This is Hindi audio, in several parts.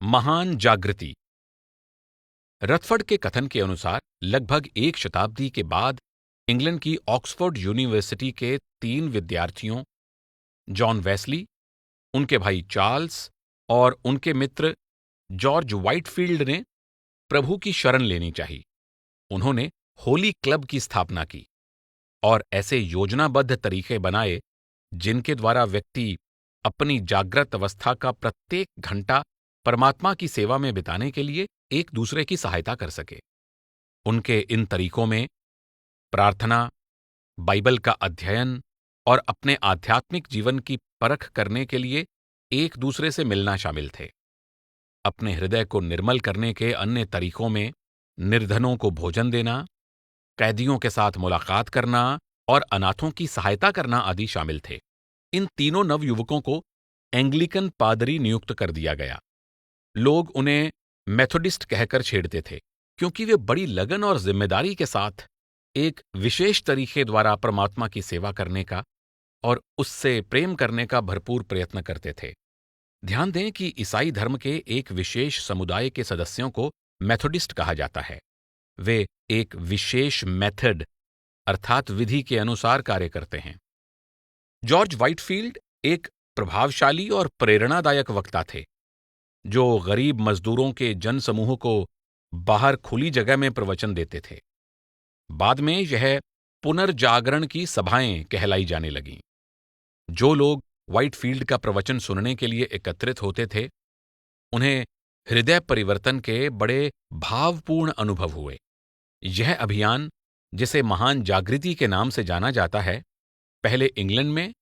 महान जागृति। रथफर्ड के कथन के अनुसार लगभग एक शताब्दी के बाद इंग्लैंड की ऑक्सफोर्ड यूनिवर्सिटी के 3 विद्यार्थियों जॉन वेस्ली, उनके भाई चार्ल्स और उनके मित्र जॉर्ज व्हाइटफील्ड ने प्रभु की शरण लेनी चाहिए। उन्होंने होली क्लब की स्थापना की और ऐसे योजनाबद्ध तरीके बनाए जिनके द्वारा व्यक्ति अपनी जागृत अवस्था का प्रत्येक घंटा परमात्मा की सेवा में बिताने के लिए एक दूसरे की सहायता कर सके। उनके इन तरीकों में प्रार्थना, बाइबल का अध्ययन और अपने आध्यात्मिक जीवन की परख करने के लिए एक दूसरे से मिलना शामिल थे। अपने हृदय को निर्मल करने के अन्य तरीकों में निर्धनों को भोजन देना, कैदियों के साथ मुलाकात करना और अनाथों की सहायता करना आदि शामिल थे। इन तीनों नवयुवकों को एंग्लिकन पादरी नियुक्त कर दिया गया। लोग उन्हें मेथोडिस्ट कहकर छेड़ते थे क्योंकि वे बड़ी लगन और जिम्मेदारी के साथ एक विशेष तरीके द्वारा परमात्मा की सेवा करने का और उससे प्रेम करने का भरपूर प्रयत्न करते थे। ध्यान दें कि ईसाई धर्म के एक विशेष समुदाय के सदस्यों को मेथोडिस्ट कहा जाता है। वे एक विशेष मेथड अर्थात विधि के अनुसार कार्य करते हैं। जॉर्ज व्हाइटफील्ड एक प्रभावशाली और प्रेरणादायक वक्ता थे जो गरीब मजदूरों के जनसमूह को बाहर खुली जगह में प्रवचन देते थे। बाद में यह पुनर्जागरण की सभाएं कहलाई जाने लगीं। जो लोग व्हाइटफील्ड का प्रवचन सुनने के लिए एकत्रित होते थे, उन्हें हृदय परिवर्तन के बड़े भावपूर्ण अनुभव हुए। यह अभियान, जिसे महान जागृति के नाम से जाना जाता है, पहले इंग्लैंड में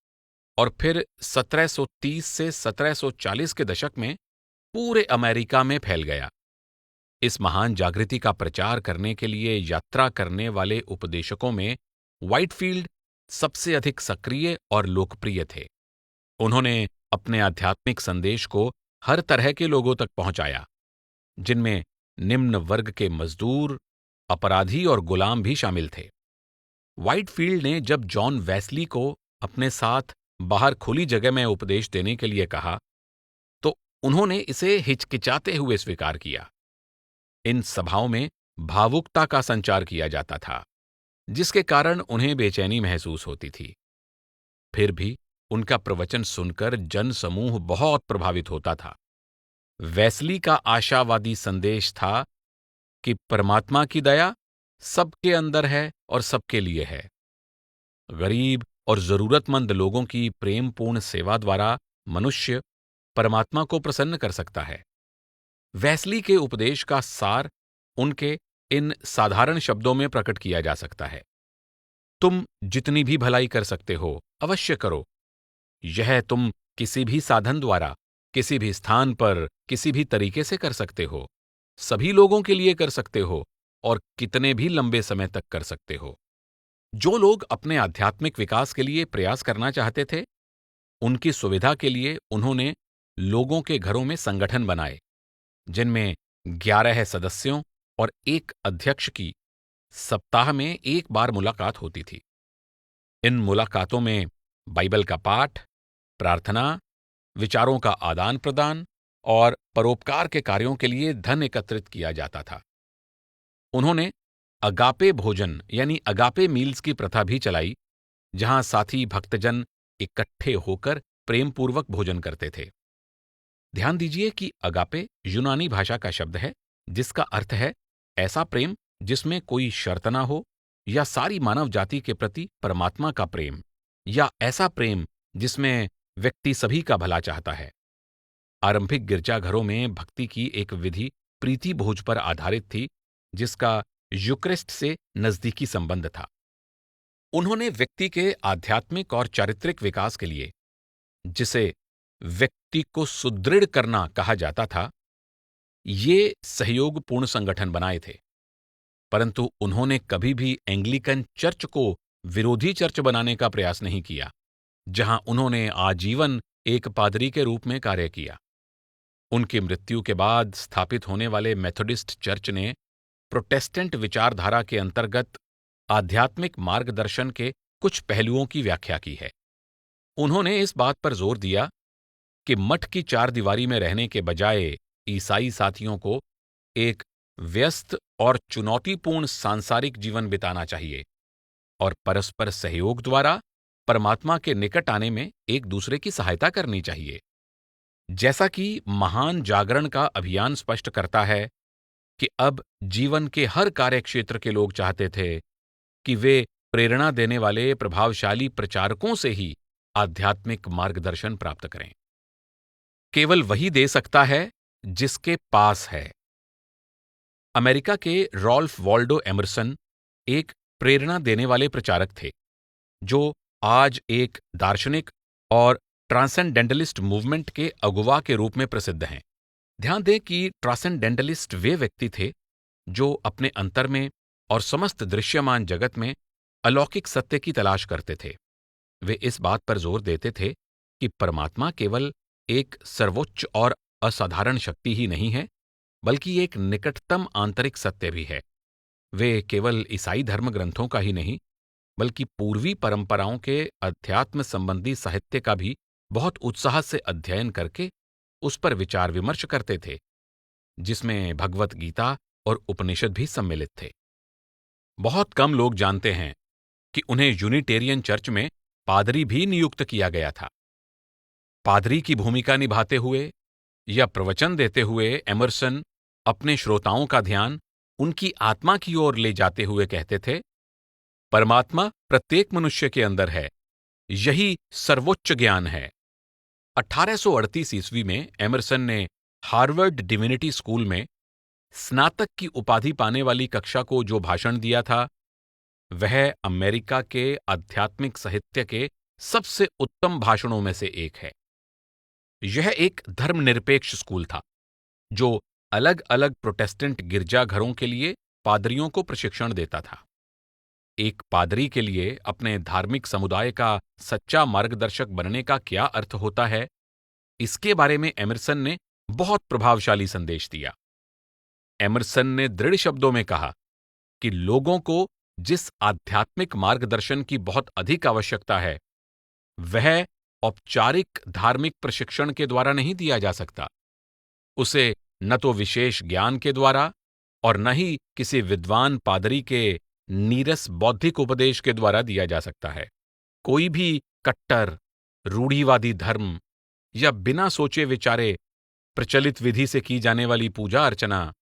और फिर 1730 से 1740 के दशक में पूरे अमेरिका में फैल गया। इस महान जागृति का प्रचार करने के लिए यात्रा करने वाले उपदेशकों में व्हाइटफील्ड सबसे अधिक सक्रिय और लोकप्रिय थे। उन्होंने अपने आध्यात्मिक संदेश को हर तरह के लोगों तक पहुंचाया, जिनमें निम्न वर्ग के मजदूर, अपराधी और गुलाम भी शामिल थे। व्हाइटफील्ड ने जब जॉन वेस्ली को अपने साथ बाहर खुली जगह में उपदेश देने के लिए कहा, तो उन्होंने इसे हिचकिचाते हुए स्वीकार किया। इन सभाओं में भावुकता का संचार किया जाता था, जिसके कारण उन्हें बेचैनी महसूस होती थी। फिर भी उनका प्रवचन सुनकर जनसमूह बहुत प्रभावित होता था। वेस्ली का आशावादी संदेश था कि परमात्मा की दया सबके अंदर है और सबके लिए है। गरीब और जरूरतमंद लोगों की प्रेमपूर्ण सेवा द्वारा मनुष्य परमात्मा को प्रसन्न कर सकता है। वेस्ली के उपदेश का सार उनके इन साधारण शब्दों में प्रकट किया जा सकता है। तुम जितनी भी भलाई कर सकते हो, अवश्य करो। यह तुम किसी भी साधन द्वारा, किसी भी स्थान पर, किसी भी तरीके से कर सकते हो, सभी लोगों के लिए कर सकते हो और कितने भी लंबे समय तक कर सकते हो। जो लोग अपने आध्यात्मिक विकास के लिए प्रयास करना चाहते थे, उनकी सुविधा के लिए उन्होंने लोगों के घरों में संगठन बनाए, जिनमें 11 सदस्यों और एक अध्यक्ष की सप्ताह में एक बार मुलाकात होती थी। इन मुलाकातों में बाइबल का पाठ, प्रार्थना, विचारों का आदान प्रदान और परोपकार के कार्यों के लिए धन एकत्रित किया जाता था। उन्होंने अगापे भोजन यानी अगापे मील्स की प्रथा भी चलाई, जहां साथी भक्तजन इकट्ठे होकर प्रेमपूर्वक भोजन करते थे। ध्यान दीजिए कि अगापे यूनानी भाषा का शब्द है, जिसका अर्थ है ऐसा प्रेम जिसमें कोई शर्त ना हो, या सारी मानव जाति के प्रति परमात्मा का प्रेम, या ऐसा प्रेम जिसमें व्यक्ति सभी का भला चाहता है। आरंभिक गिरजाघरों में भक्ति की एक विधि प्रीति भोज पर आधारित थी, जिसका यूक्रिस्ट से नजदीकी संबंध था। उन्होंने व्यक्ति के आध्यात्मिक और चारित्रिक विकास के लिए, जिसे व्यक्ति को सुदृढ़ करना कहा जाता था, ये सहयोगपूर्ण संगठन बनाए थे। परंतु उन्होंने कभी भी एंग्लिकन चर्च को विरोधी चर्च बनाने का प्रयास नहीं किया, जहां उन्होंने आजीवन एक पादरी के रूप में कार्य किया। उनकी मृत्यु के बाद स्थापित होने वाले मेथोडिस्ट चर्च ने प्रोटेस्टेंट विचारधारा के अंतर्गत आध्यात्मिक मार्गदर्शन के कुछ पहलुओं की व्याख्या की है। उन्होंने इस बात पर जोर दिया कि मठ की चारदीवारी में रहने के बजाय ईसाई साथियों को एक व्यस्त और चुनौतीपूर्ण सांसारिक जीवन बिताना चाहिए और परस्पर सहयोग द्वारा परमात्मा के निकट आने में एक दूसरे की सहायता करनी चाहिए। जैसा कि महान जागरण का अभियान स्पष्ट करता है कि अब जीवन के हर कार्य क्षेत्र के लोग चाहते थे कि वे प्रेरणा देने वाले प्रभावशाली प्रचारकों से ही आध्यात्मिक मार्गदर्शन प्राप्त करें। केवल वही दे सकता है जिसके पास है। अमेरिका के रॉल्फ वॉल्डो एमरसन एक प्रेरणा देने वाले प्रचारक थे, जो आज एक दार्शनिक और ट्रांसेंडेंटलिस्ट मूवमेंट के अगुवा के रूप में प्रसिद्ध हैं। ध्यान दें कि ट्रांसेंडेंटलिस्ट वे व्यक्ति थे जो अपने अंतर में और समस्त दृश्यमान जगत में अलौकिक सत्य की तलाश करते थे। वे इस बात पर जोर देते थे कि परमात्मा केवल एक सर्वोच्च और असाधारण शक्ति ही नहीं है, बल्कि एक निकटतम आंतरिक सत्य भी है। वे केवल ईसाई धर्म ग्रंथों का ही नहीं, बल्कि पूर्वी परंपराओं के अध्यात्म संबंधी साहित्य का भी बहुत उत्साह से अध्ययन करके उस पर विचार विमर्श करते थे, जिसमें भगवत गीता और उपनिषद भी सम्मिलित थे। बहुत कम लोग जानते हैं कि उन्हें यूनिटेरियन चर्च में पादरी भी नियुक्त किया गया था। पादरी की भूमिका निभाते हुए या प्रवचन देते हुए एमरसन अपने श्रोताओं का ध्यान उनकी आत्मा की ओर ले जाते हुए कहते थे, परमात्मा प्रत्येक मनुष्य के अंदर है, यही सर्वोच्च ज्ञान है। 1838 ईस्वी में एमरसन ने हार्वर्ड डिविनिटी स्कूल में स्नातक की उपाधि पाने वाली कक्षा को जो भाषण दिया था, वह अमेरिका के आध्यात्मिक साहित्य के सबसे उत्तम भाषणों में से एक है। यह एक धर्मनिरपेक्ष स्कूल था, जो अलग अलग प्रोटेस्टेंट गिरजाघरों के लिए पादरियों को प्रशिक्षण देता था। एक पादरी के लिए अपने धार्मिक समुदाय का सच्चा मार्गदर्शक बनने का क्या अर्थ होता है, इसके बारे में एमरसन ने बहुत प्रभावशाली संदेश दिया। एमरसन ने दृढ़ शब्दों में कहा कि लोगों को जिस आध्यात्मिक मार्गदर्शन की बहुत अधिक आवश्यकता है, वह औपचारिक धार्मिक प्रशिक्षण के द्वारा नहीं दिया जा सकता। उसे न तो विशेष ज्ञान के द्वारा और न ही किसी विद्वान पादरी के नीरस बौद्धिक उपदेश के द्वारा दिया जा सकता है। कोई भी कट्टर रूढ़िवादी धर्म या बिना सोचे विचारे प्रचलित विधि से की जाने वाली पूजा अर्चना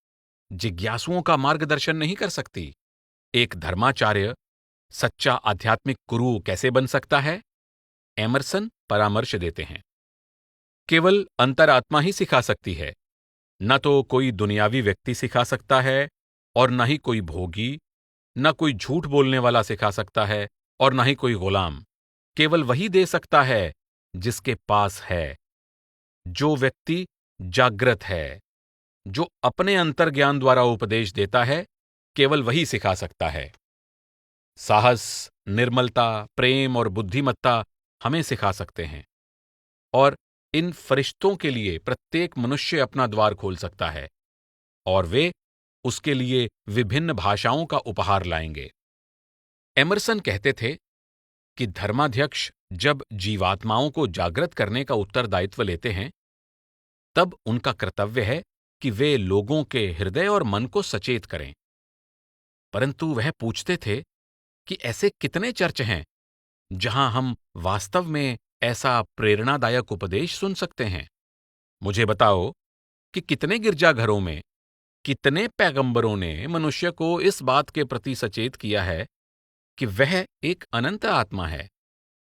जिज्ञासुओं का मार्गदर्शन नहीं कर सकती। एक धर्माचार्य सच्चा आध्यात्मिक गुरु कैसे बन सकता है? एमरसन परामर्श देते हैं, केवल अंतरात्मा ही सिखा सकती है। न तो कोई दुनियावी व्यक्ति सिखा सकता है और न ही कोई भोगी, न कोई झूठ बोलने वाला सिखा सकता है और न ही कोई गुलाम। केवल वही दे सकता है जिसके पास है। जो व्यक्ति जागृत है, जो अपने अंतर्ज्ञान द्वारा उपदेश देता है, केवल वही सिखा सकता है। साहस, निर्मलता, प्रेम और बुद्धिमत्ता हमें सिखा सकते हैं, और इन फरिश्तों के लिए प्रत्येक मनुष्य अपना द्वार खोल सकता है और वे उसके लिए विभिन्न भाषाओं का उपहार लाएंगे। एमरसन कहते थे कि धर्माध्यक्ष जब जीवात्माओं को जागृत करने का उत्तरदायित्व लेते हैं, तब उनका कर्तव्य है कि वे लोगों के हृदय और मन को सचेत करें। परंतु वह पूछते थे कि ऐसे कितने चर्च हैं जहां हम वास्तव में ऐसा प्रेरणादायक उपदेश सुन सकते हैं? मुझे बताओ कि कितने गिरजाघरों में कितने पैगंबरों ने मनुष्य को इस बात के प्रति सचेत किया है कि वह एक अनंत आत्मा है,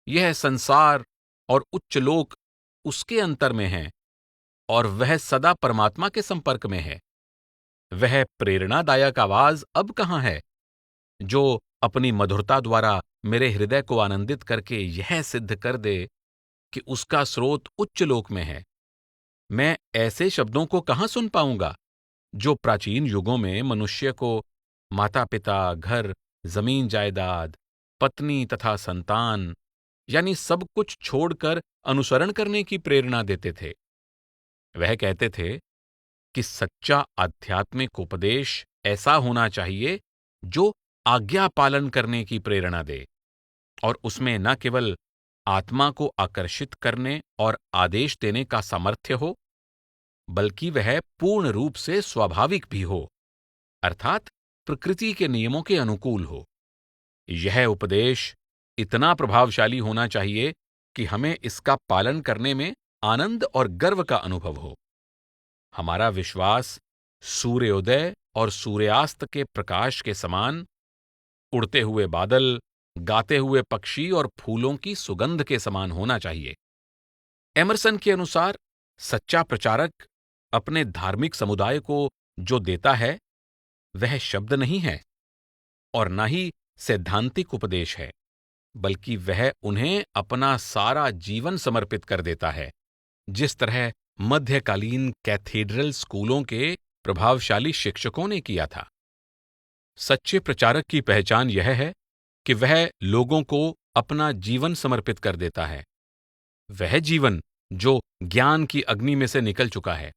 यह संसार और उच्च लोक उसके अंतर में हैं और वह सदा परमात्मा के संपर्क में है। वह प्रेरणादायक आवाज अब कहाँ है, जो अपनी मधुरता द्वारा मेरे हृदय को आनंदित करके यह सिद्ध कर दे कि उसका स्रोत उच्च लोक में है? मैं ऐसे शब्दों को कहाँ सुन पाऊंगा जो प्राचीन युगों में मनुष्य को माता-पिता, घर, जमीन जायदाद, पत्नी तथा संतान यानी सब कुछ छोड़कर अनुसरण करने की प्रेरणा देते थे। वह कहते थे कि सच्चा आध्यात्मिक उपदेश ऐसा होना चाहिए जो आज्ञा पालन करने की प्रेरणा दे, और उसमें न केवल आत्मा को आकर्षित करने और आदेश देने का सामर्थ्य हो, बल्कि वह पूर्ण रूप से स्वाभाविक भी हो, अर्थात प्रकृति के नियमों के अनुकूल हो। यह उपदेश इतना प्रभावशाली होना चाहिए कि हमें इसका पालन करने में आनंद और गर्व का अनुभव हो। हमारा विश्वास सूर्योदय और सूर्यास्त के प्रकाश के समान, उड़ते हुए बादल, गाते हुए पक्षी और फूलों की सुगंध के समान होना चाहिए। एमरसन के अनुसार सच्चा प्रचारक अपने धार्मिक समुदाय को जो देता है वह शब्द नहीं है और न ही सैद्धांतिक उपदेश है, बल्कि वह उन्हें अपना सारा जीवन समर्पित कर देता है, जिस तरह मध्यकालीन कैथेड्रल स्कूलों के प्रभावशाली शिक्षकों ने किया था। सच्चे प्रचारक की पहचान यह है कि वह लोगों को अपना जीवन समर्पित कर देता है, वह जीवन जो ज्ञान की अग्नि में से निकल चुका है।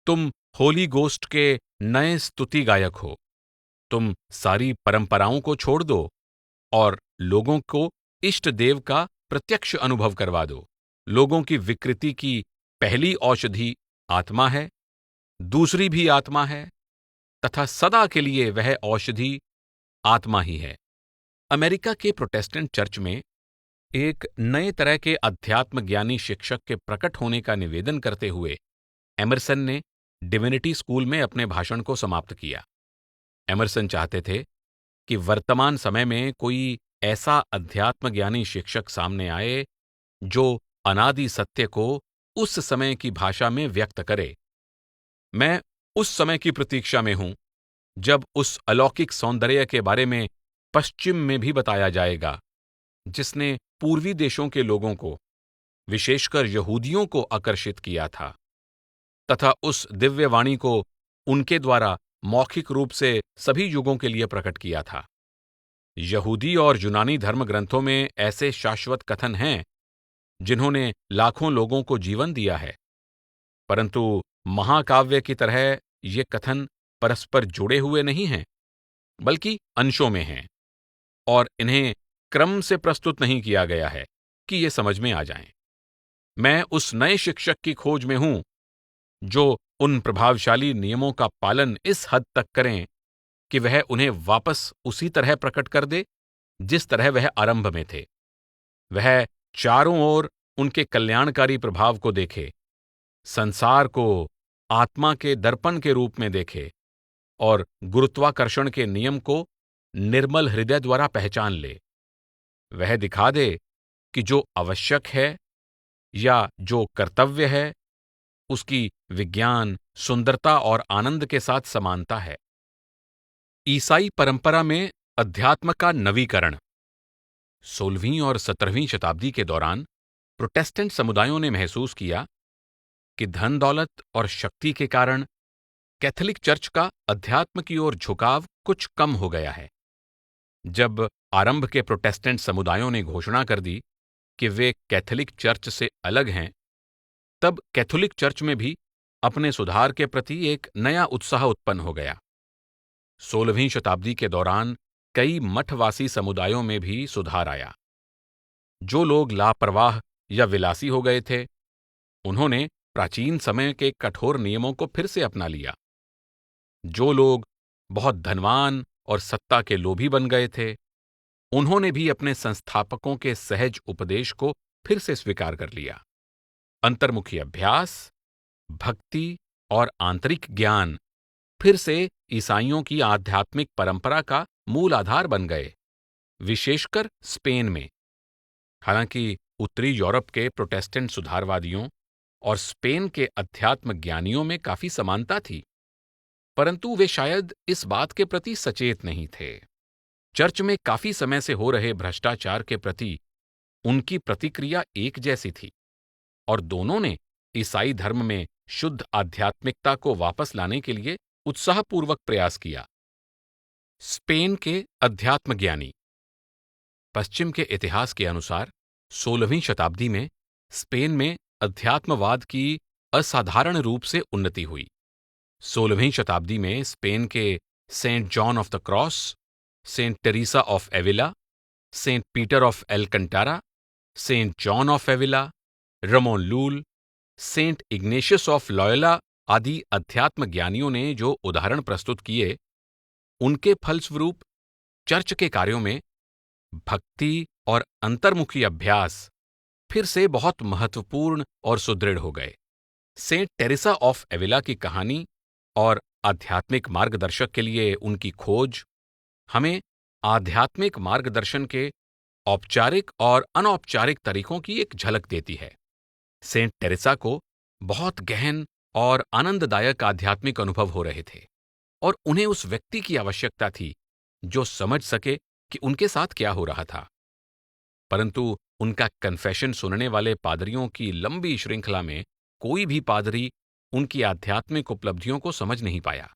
तुम होली गोस्ट के नए स्तुति गायक हो। तुम सारी परंपराओं को छोड़ दो और लोगों को इष्ट देव का प्रत्यक्ष अनुभव करवा दो। लोगों की विकृति की पहली औषधि आत्मा है, दूसरी भी आत्मा है तथा सदा के लिए वह औषधि आत्मा ही है। अमेरिका के प्रोटेस्टेंट चर्च में एक नए तरह के अध्यात्म ज्ञानी शिक्षक के प्रकट होने का निवेदन करते हुए एमरसन ने डिविनिटी स्कूल में अपने भाषण को समाप्त किया। एमरसन चाहते थे कि वर्तमान समय में कोई ऐसा अध्यात्म ज्ञानी शिक्षक सामने आए जो अनादि सत्य को उस समय की भाषा में व्यक्त करे। मैं उस समय की प्रतीक्षा में हूं जब उस अलौकिक सौंदर्य के बारे में पश्चिम में भी बताया जाएगा, जिसने पूर्वी देशों के लोगों को, विशेषकर यहूदियों को आकर्षित किया था तथा उस दिव्य वाणी को उनके द्वारा मौखिक रूप से सभी युगों के लिए प्रकट किया था। यहूदी और यूनानी धर्म ग्रंथों में ऐसे शाश्वत कथन हैं जिन्होंने लाखों लोगों को जीवन दिया है, परंतु महाकाव्य की तरह ये कथन परस्पर जुड़े हुए नहीं हैं, बल्कि अंशों में हैं और इन्हें क्रम से प्रस्तुत नहीं किया गया है कि ये समझ में आ जाएं। मैं उस नए शिक्षक की खोज में हूं जो उन प्रभावशाली नियमों का पालन इस हद तक करें कि वह उन्हें वापस उसी तरह प्रकट कर दे जिस तरह वह आरंभ में थे। वह चारों ओर उनके कल्याणकारी प्रभाव को देखे, संसार को आत्मा के दर्पण के रूप में देखे और गुरुत्वाकर्षण के नियम को निर्मल हृदय द्वारा पहचान ले। वह दिखा दे कि जो आवश्यक है या जो कर्तव्य है उसकी विज्ञान, सुंदरता और आनंद के साथ समानता है। ईसाई परंपरा में अध्यात्म का नवीकरण। 16वीं और 17वीं शताब्दी के दौरान प्रोटेस्टेंट समुदायों ने महसूस किया कि धन दौलत और शक्ति के कारण कैथोलिक चर्च का अध्यात्म की ओर झुकाव कुछ कम हो गया है। जब आरंभ के प्रोटेस्टेंट समुदायों ने घोषणा कर दी कि वे कैथोलिक चर्च से अलग हैं, तब कैथोलिक चर्च में भी अपने सुधार के प्रति एक नया उत्साह उत्पन्न हो गया। 16वीं शताब्दी के दौरान कई मठवासी समुदायों में भी सुधार आया। जो लोग लापरवाह या विलासी हो गए थे, उन्होंने प्राचीन समय के कठोर नियमों को फिर से अपना लिया। जो लोग बहुत धनवान और सत्ता के लोभी बन गए थे, उन्होंने भी अपने संस्थापकों के सहज उपदेश को फिर से स्वीकार कर लिया। अंतर्मुखी अभ्यास, भक्ति और आंतरिक ज्ञान फिर से ईसाइयों की आध्यात्मिक परंपरा का मूल आधार बन गए, विशेषकर स्पेन में। हालांकि उत्तरी यूरोप के प्रोटेस्टेंट सुधारवादियों और स्पेन के अध्यात्म ज्ञानियों में काफी समानता थी, परंतु वे शायद इस बात के प्रति सचेत नहीं थे। चर्च में काफी समय से हो रहे भ्रष्टाचार के प्रति उनकी प्रतिक्रिया एक जैसी थी और दोनों ने ईसाई धर्म में शुद्ध आध्यात्मिकता को वापस लाने के लिए उत्साहपूर्वक प्रयास किया। स्पेन के अध्यात्म ज्ञानी। पश्चिम के इतिहास के अनुसार 16वीं शताब्दी में स्पेन में अध्यात्मवाद की असाधारण रूप से उन्नति हुई। 16वीं शताब्दी में स्पेन के saint John of the Cross, saint Teresa of Avila, saint Peter of Alcantara, saint John of Avila, Ramon Llull, saint Ignatius of Loyola आदि अध्यात्म ज्ञानियों ने जो उदाहरण प्रस्तुत किए, उनके फलस्वरूप चर्च के कार्यों में भक्ति और अंतर्मुखी अभ्यास फिर से बहुत महत्वपूर्ण और सुदृढ़ हो गए। सेंट टेरेसा ऑफ एविला की कहानी और आध्यात्मिक मार्गदर्शक के लिए उनकी खोज हमें आध्यात्मिक मार्गदर्शन के औपचारिक और अनौपचारिक तरीकों की एक झलक देती है। सेंट टेरेसा को बहुत गहन और आनंददायक आध्यात्मिक अनुभव हो रहे थे और उन्हें उस व्यक्ति की आवश्यकता थी जो समझ सके कि उनके साथ क्या हो रहा था। परंतु उनका कन्फेशन सुनने वाले पादरियों की लंबी श्रृंखला में कोई भी पादरी उनकी आध्यात्मिक उपलब्धियों को समझ नहीं पाया।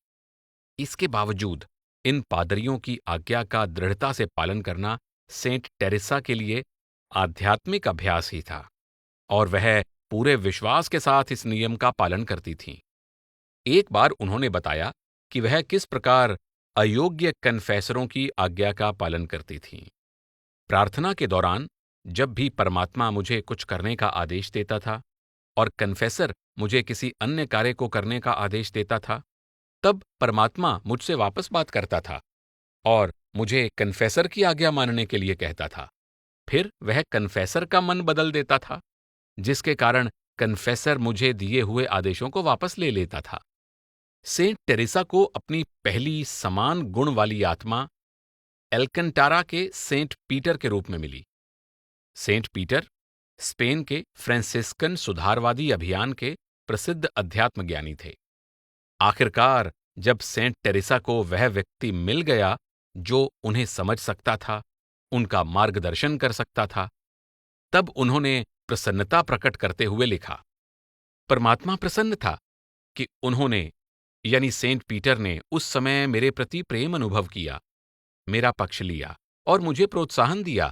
इसके बावजूद इन पादरियों की आज्ञा का दृढ़ता से पालन करना सेंट टेरेसा के लिए आध्यात्मिक अभ्यास ही था और वह पूरे विश्वास के साथ इस नियम का पालन करती थीं। एक बार उन्होंने बताया कि वह किस प्रकार अयोग्य कन्फेसरों की आज्ञा का पालन करती थीं। प्रार्थना के दौरान जब भी परमात्मा मुझे कुछ करने का आदेश देता था और कन्फेसर मुझे किसी अन्य कार्य को करने का आदेश देता था, तब परमात्मा मुझसे वापस बात करता था और मुझे कन्फेसर की आज्ञा मानने के लिए कहता था। फिर वह कन्फेसर का मन बदल देता था, जिसके कारण कन्फेसर मुझे दिए हुए आदेशों को वापस ले लेता था। सेंट टेरेसा को अपनी पहली समान गुण वाली आत्मा एल्कंटारा के सेंट पीटर के रूप में मिली। सेंट पीटर स्पेन के फ्रांसिस्कन सुधारवादी अभियान के प्रसिद्ध अध्यात्म ज्ञानी थे। आखिरकार जब सेंट टेरेसा को वह व्यक्ति मिल गया जो उन्हें समझ सकता था, उनका मार्गदर्शन कर सकता था, तब उन्होंने प्रसन्नता प्रकट करते हुए लिखा, परमात्मा प्रसन्न था कि उन्होंने यानी सेंट पीटर ने उस समय मेरे प्रति प्रेम अनुभव किया, मेरा पक्ष लिया और मुझे प्रोत्साहन दिया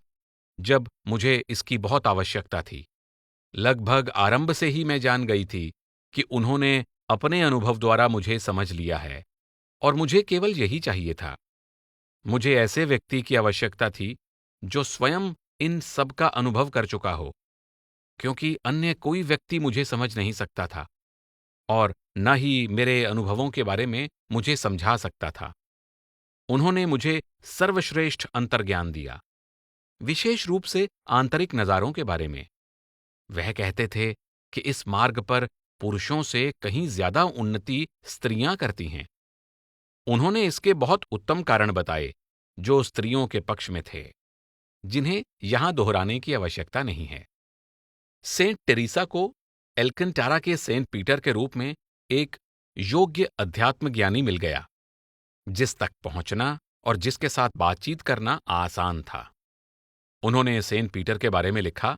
जब मुझे इसकी बहुत आवश्यकता थी। लगभग आरंभ से ही मैं जान गई थी कि उन्होंने अपने अनुभव द्वारा मुझे समझ लिया है और मुझे केवल यही चाहिए था। मुझे ऐसे व्यक्ति की आवश्यकता थी जो स्वयं इन सब का अनुभव कर चुका हो, क्योंकि अन्य कोई व्यक्ति मुझे समझ नहीं सकता था और न ही मेरे अनुभवों के बारे में मुझे समझा सकता था। उन्होंने मुझे सर्वश्रेष्ठ अंतर्ज्ञान दिया, विशेष रूप से आंतरिक नज़ारों के बारे में। वह कहते थे कि इस मार्ग पर पुरुषों से कहीं ज्यादा उन्नति स्त्रियां करती हैं। उन्होंने इसके बहुत उत्तम कारण बताए जो स्त्रियों के पक्ष में थे, जिन्हें यहां दोहराने की आवश्यकता नहीं है। सेंट टेरेसा को एल्कंटारा के सेंट पीटर के रूप में एक योग्य अध्यात्म ज्ञानी मिल गया, जिस तक पहुंचना और जिसके साथ बातचीत करना आसान था। उन्होंने सेंट पीटर के बारे में लिखा,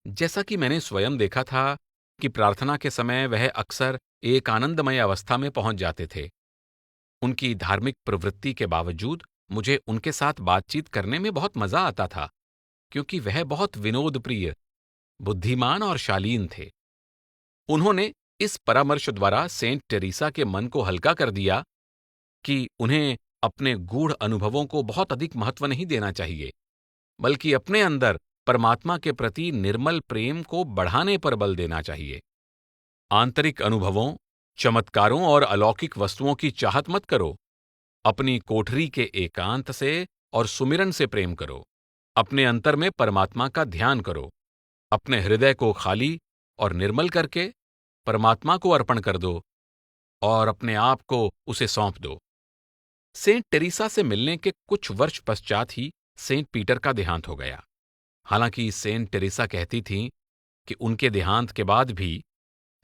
जैसा कि मैंने स्वयं देखा था कि प्रार्थना के समय वह अक्सर एक आनंदमय अवस्था में पहुंच जाते थे। उनकी धार्मिक प्रवृत्ति के बावजूद मुझे उनके साथ बातचीत करने में बहुत मजा आता था, क्योंकि वह बहुत विनोदप्रिय, बुद्धिमान और शालीन थे। उन्होंने इस परामर्श द्वारा सेंट टेरेसा के मन को हल्का कर दिया कि उन्हें अपने गूढ़ अनुभवों को बहुत अधिक महत्व नहीं देना चाहिए, बल्कि अपने अंदर परमात्मा के प्रति निर्मल प्रेम को बढ़ाने पर बल देना चाहिए। आंतरिक अनुभवों, चमत्कारों और अलौकिक वस्तुओं की चाहत मत करो। अपनी कोठरी के एकांत से और सुमिरन से प्रेम करो। अपने अंतर में परमात्मा का ध्यान करो। अपने हृदय को खाली और निर्मल करके परमात्मा को अर्पण कर दो और अपने आप को उसे सौंप दो। सेंट टेरेसा से मिलने के कुछ वर्ष पश्चात ही सेंट पीटर का देहांत हो गया। हालांकि सेंट टेरेसा कहती थीं कि उनके देहांत के बाद भी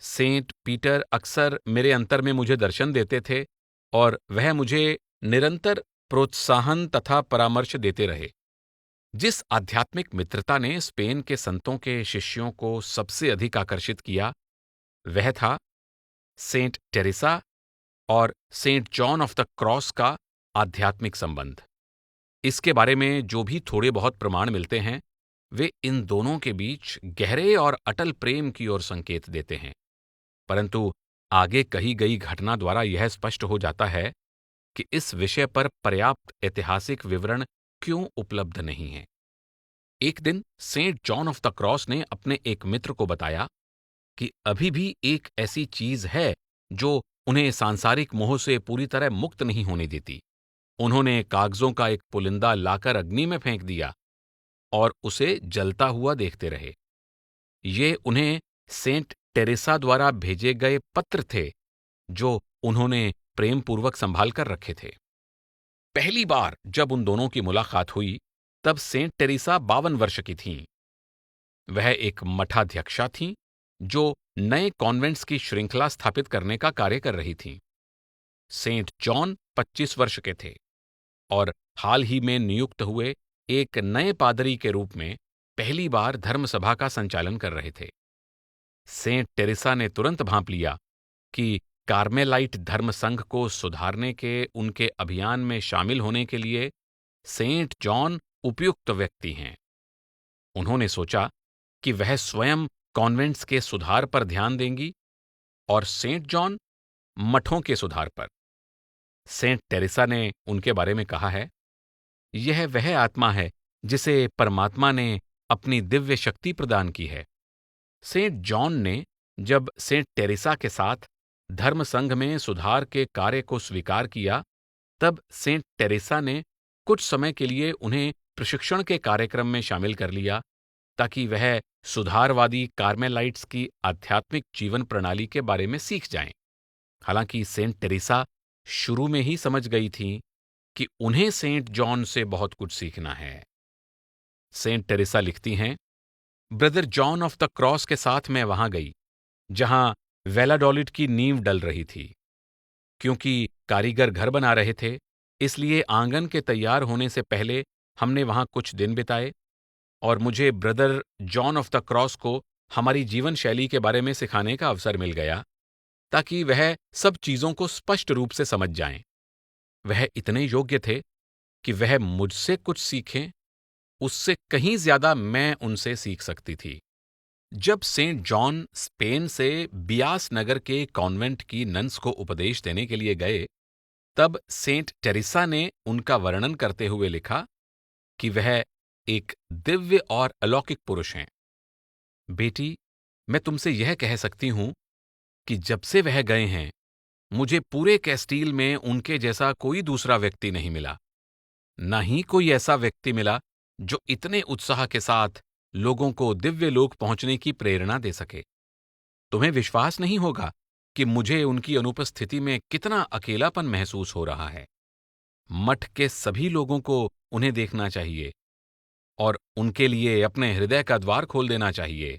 सेंट पीटर अक्सर मेरे अंतर में मुझे दर्शन देते थे और वह मुझे निरंतर प्रोत्साहन तथा परामर्श देते रहे। जिस आध्यात्मिक मित्रता ने स्पेन के संतों के शिष्यों को सबसे अधिक आकर्षित किया, वह था सेंट टेरेसा और saint John of the cross का आध्यात्मिक संबंध। इसके बारे में जो भी थोड़े बहुत प्रमाण मिलते हैं, वे इन दोनों के बीच गहरे और अटल प्रेम की ओर संकेत देते हैं। परंतु आगे कही गई घटना द्वारा यह स्पष्ट हो जाता है कि इस विषय पर पर्याप्त ऐतिहासिक विवरण क्यों उपलब्ध नहीं है। एक दिन saint John of the cross ने अपने एक मित्र को बताया कि अभी भी एक ऐसी चीज है जो उन्हें सांसारिक मोह से पूरी तरह मुक्त नहीं होने देती। उन्होंने कागजों का एक पुलिंदा लाकर अग्नि में फेंक दिया और उसे जलता हुआ देखते रहे। ये उन्हें सेंट टेरेसा द्वारा भेजे गए पत्र थे, जो उन्होंने प्रेमपूर्वक संभाल कर रखे थे। पहली बार जब उन दोनों की मुलाकात हुई, तब सेंट टेरेसा 52 वर्ष की थीं। वह एक मठाध्यक्षा थीं, जो नए कॉन्वेंट्स की श्रृंखला स्थापित करने का कार्य कर रही थीं। सेंट जॉन 25 वर्ष के थे और हाल ही में नियुक्त हुए एक नए पादरी के रूप में पहली बार धर्मसभा का संचालन कर रहे थे। सेंट टेरेसा ने तुरंत भांप लिया कि कार्मेलाइट धर्म संघ को सुधारने के उनके अभियान में शामिल होने के लिए सेंट जॉन उपयुक्त व्यक्ति हैं। उन्होंने सोचा कि वह स्वयं कॉन्वेंट्स के सुधार पर ध्यान देंगी और सेंट जॉन मठों के सुधार पर। सेंट टेरेसा ने उनके बारे में कहा है, यह वह आत्मा है जिसे परमात्मा ने अपनी दिव्य शक्ति प्रदान की है। सेंट जॉन ने जब सेंट टेरेसा के साथ धर्म संघ में सुधार के कार्य को स्वीकार किया, तब सेंट टेरेसा ने कुछ समय के लिए उन्हें प्रशिक्षण के कार्यक्रम में शामिल कर लिया, ताकि वह सुधारवादी कार्मेलाइट्स की आध्यात्मिक जीवन प्रणाली के बारे में सीख जाएं। हालांकि सेंट टेरेसा शुरू में ही समझ गई थीं कि उन्हें सेंट जॉन से बहुत कुछ सीखना है। सेंट टेरेसा लिखती हैं, brother John of the cross के साथ मैं वहां गई जहां वैलाडोलिड की नींव डल रही थी। क्योंकि कारीगर घर बना रहे थे, इसलिए आंगन के तैयार होने से पहले हमने वहां कुछ दिन बिताए और मुझे brother John of the cross को हमारी जीवन शैली के बारे में सिखाने का अवसर मिल गया, ताकि वह सब चीजों को स्पष्ट रूप से समझ जाएं। वह इतने योग्य थे कि वह मुझसे कुछ सीखें, उससे कहीं ज्यादा मैं उनसे सीख सकती थी। जब सेंट जॉन स्पेन से बियास नगर के कॉन्वेंट की नन्स को उपदेश देने के लिए गए, तब सेंट टेरेसा ने उनका वर्णन करते हुए लिखा कि वह एक दिव्य और अलौकिक पुरुष हैं। बेटी, मैं तुमसे यह कह सकती हूं कि जब से वह गए हैं, मुझे पूरे कैस्टील में उनके जैसा कोई दूसरा व्यक्ति नहीं मिला। न ही कोई ऐसा व्यक्ति मिला जो इतने उत्साह के साथ लोगों को दिव्य लोक पहुंचने की प्रेरणा दे सके। तुम्हें विश्वास नहीं होगा कि मुझे उनकी अनुपस्थिति में कितना अकेलापन महसूस हो रहा है। मठ के सभी लोगों को उन्हें देखना चाहिए और उनके लिए अपने हृदय का द्वार खोल देना चाहिए।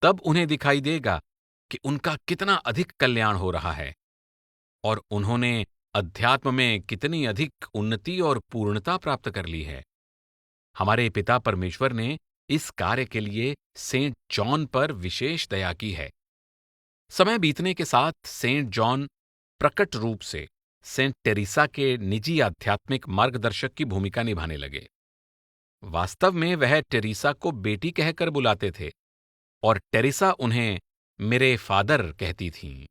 तब उन्हें दिखाई देगा कि उनका कितना अधिक कल्याण हो रहा है और उन्होंने अध्यात्म में कितनी अधिक उन्नति और पूर्णता प्राप्त कर ली है। हमारे पिता परमेश्वर ने इस कार्य के लिए सेंट जॉन पर विशेष दया की है। समय बीतने के साथ सेंट जॉन प्रकट रूप से सेंट टेरेसा के निजी आध्यात्मिक मार्गदर्शक की भूमिका निभाने लगे। वास्तव में वह टेरेसा को बेटी कहकर बुलाते थे और टेरेसा उन्हें मेरे फादर कहती थीं।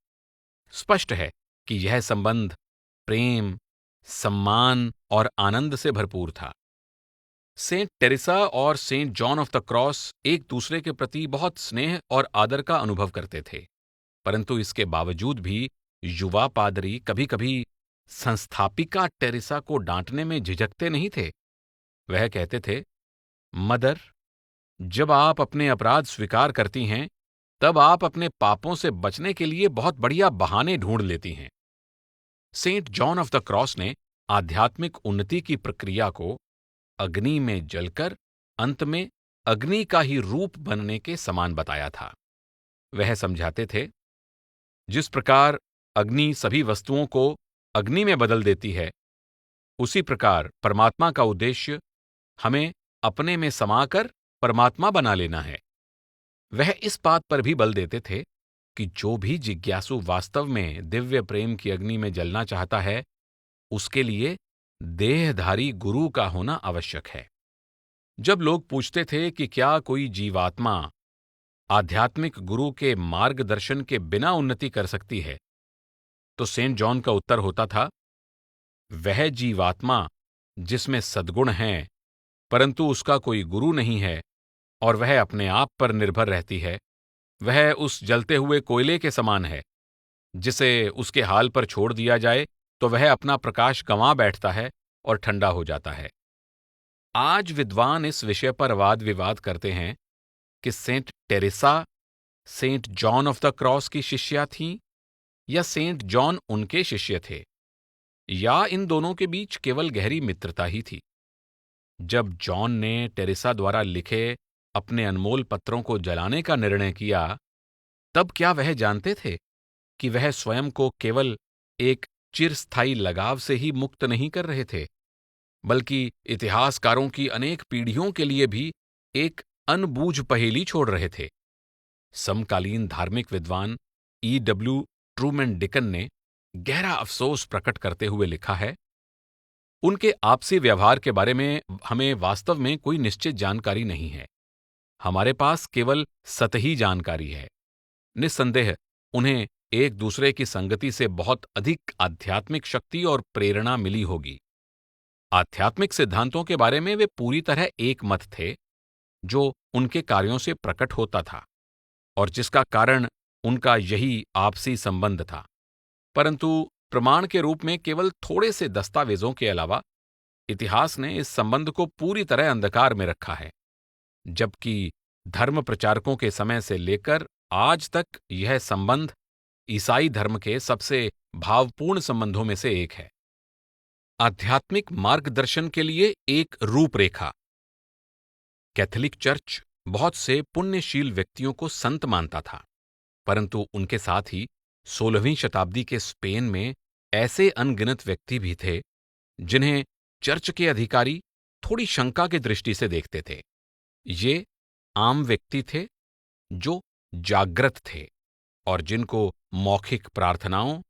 स्पष्ट है कि यह संबंध प्रेम, सम्मान और आनंद से भरपूर था। सेंट टेरेसा और saint John of the cross एक दूसरे के प्रति बहुत स्नेह और आदर का अनुभव करते थे, परंतु इसके बावजूद भी युवा पादरी कभी कभी संस्थापिका टेरेसा को डांटने में झिझकते नहीं थे। वह कहते थे, मदर, जब आप अपने अपराध स्वीकार करती हैं, तब आप अपने पापों से बचने के लिए बहुत बढ़िया बहाने ढूंढ लेती हैं। Saint John of the cross ने आध्यात्मिक उन्नति की प्रक्रिया को अग्नि में जलकर अंत में अग्नि का ही रूप बनने के समान बताया था। वह समझाते थे, जिस प्रकार अग्नि सभी वस्तुओं को अग्नि में बदल देती है, उसी प्रकार परमात्मा का उद्देश्य हमें अपने में समाकर परमात्मा बना लेना है। वह इस बात पर भी बल देते थे कि जो भी जिज्ञासु वास्तव में दिव्य प्रेम की अग्नि में जलना चाहता है, उसके लिए देहधारी गुरु का होना आवश्यक है। जब लोग पूछते थे कि क्या कोई जीवात्मा आध्यात्मिक गुरु के मार्गदर्शन के बिना उन्नति कर सकती है, तो सेंट जॉन का उत्तर होता था, वह जीवात्मा जिसमें सद्गुण हैं, परंतु उसका कोई गुरु नहीं है और वह अपने आप पर निर्भर रहती है, वह उस जलते हुए कोयले के समान है जिसे उसके हाल पर छोड़ दिया जाए तो वह अपना प्रकाश गंवा बैठता है और ठंडा हो जाता है। आज विद्वान इस विषय पर वाद विवाद करते हैं कि saint Teresa saint John of the cross की शिष्या थीं या सेंट जॉन उनके शिष्य थे, या इन दोनों के बीच केवल गहरी मित्रता ही थी। जब जॉन ने टेरेसा द्वारा लिखे अपने अनमोल पत्रों को जलाने का निर्णय किया, तब क्या वह जानते थे कि वह स्वयं को केवल एक चिरस्थायी लगाव से ही मुक्त नहीं कर रहे थे, बल्कि इतिहासकारों की अनेक पीढ़ियों के लिए भी एक अनबूझ पहेली छोड़ रहे थे। समकालीन धार्मिक विद्वान E.W. ट्रूमैन डिकन ने गहरा अफसोस प्रकट करते हुए लिखा है, उनके आपसी व्यवहार के बारे में हमें वास्तव में कोई निश्चित जानकारी नहीं है। हमारे पास केवल सतही जानकारी है। निस्संदेह उन्हें एक दूसरे की संगति से बहुत अधिक आध्यात्मिक शक्ति और प्रेरणा मिली होगी। आध्यात्मिक सिद्धांतों के बारे में वे पूरी तरह एक मत थे, जो उनके कार्यों से प्रकट होता था और जिसका कारण उनका यही आपसी संबंध था। परंतु प्रमाण के रूप में केवल थोड़े से दस्तावेजों के अलावा इतिहास ने इस संबंध को पूरी तरह अंधकार में रखा है, जबकि धर्म प्रचारकों के समय से लेकर आज तक यह संबंध ईसाई धर्म के सबसे भावपूर्ण संबंधों में से एक है। आध्यात्मिक मार्गदर्शन के लिए एक रूपरेखा। कैथोलिक चर्च बहुत से पुण्यशील व्यक्तियों को संत मानता था, परंतु उनके साथ ही 16वीं शताब्दी के स्पेन में ऐसे अनगिनत व्यक्ति भी थे जिन्हें चर्च के अधिकारी थोड़ी शंका की दृष्टि से देखते थे। ये आम व्यक्ति थे जो जागृत थे और जिनको मौखिक प्रार्थनाओं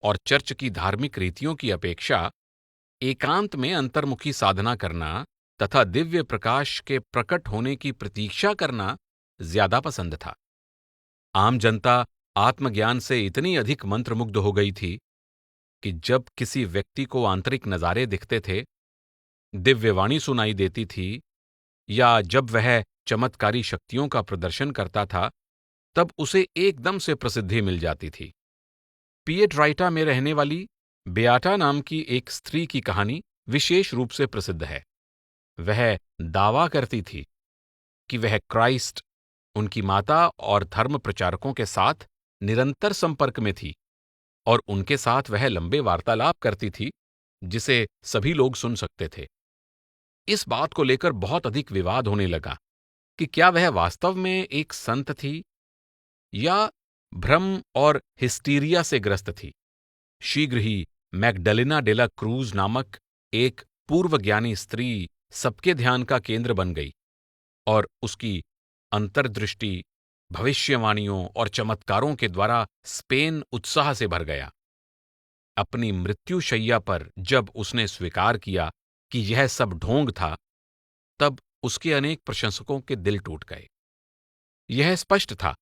और चर्च की धार्मिक रीतियों की अपेक्षा एकांत में अंतर्मुखी साधना करना तथा दिव्य प्रकाश के प्रकट होने की प्रतीक्षा करना ज्यादा पसंद था। आम जनता आत्मज्ञान से इतनी अधिक मंत्रमुग्ध हो गई थी कि जब किसी व्यक्ति को आंतरिक नजारे दिखते थे, दिव्यवाणी सुनाई देती थी या जब वह चमत्कारी शक्तियों का प्रदर्शन करता था, तब उसे एकदम से प्रसिद्धि मिल जाती थी। पिएट्राइटा में रहने वाली बेआटा नाम की एक स्त्री की कहानी विशेष रूप से प्रसिद्ध है। वह दावा करती थी कि वह क्राइस्ट, उनकी माता और धर्म प्रचारकों के साथ निरंतर संपर्क में थी और उनके साथ वह लंबे वार्तालाप करती थी जिसे सभी लोग सुन सकते थे। इस बात को लेकर बहुत अधिक विवाद होने लगा कि क्या वह वास्तव में एक संत थी या भ्रम और हिस्टीरिया से ग्रस्त थी। शीघ्र ही मैगडलेना डेला क्रूज नामक एक पूर्वज्ञानी स्त्री सबके ध्यान का केंद्र बन गई और उसकी अंतर्दृष्टि, भविष्यवाणियों और चमत्कारों के द्वारा स्पेन उत्साह से भर गया। अपनी मृत्युशैया पर जब उसने स्वीकार किया कि यह सब ढोंग था, तब उसके अनेक प्रशंसकों के दिल टूट गए। यह स्पष्ट था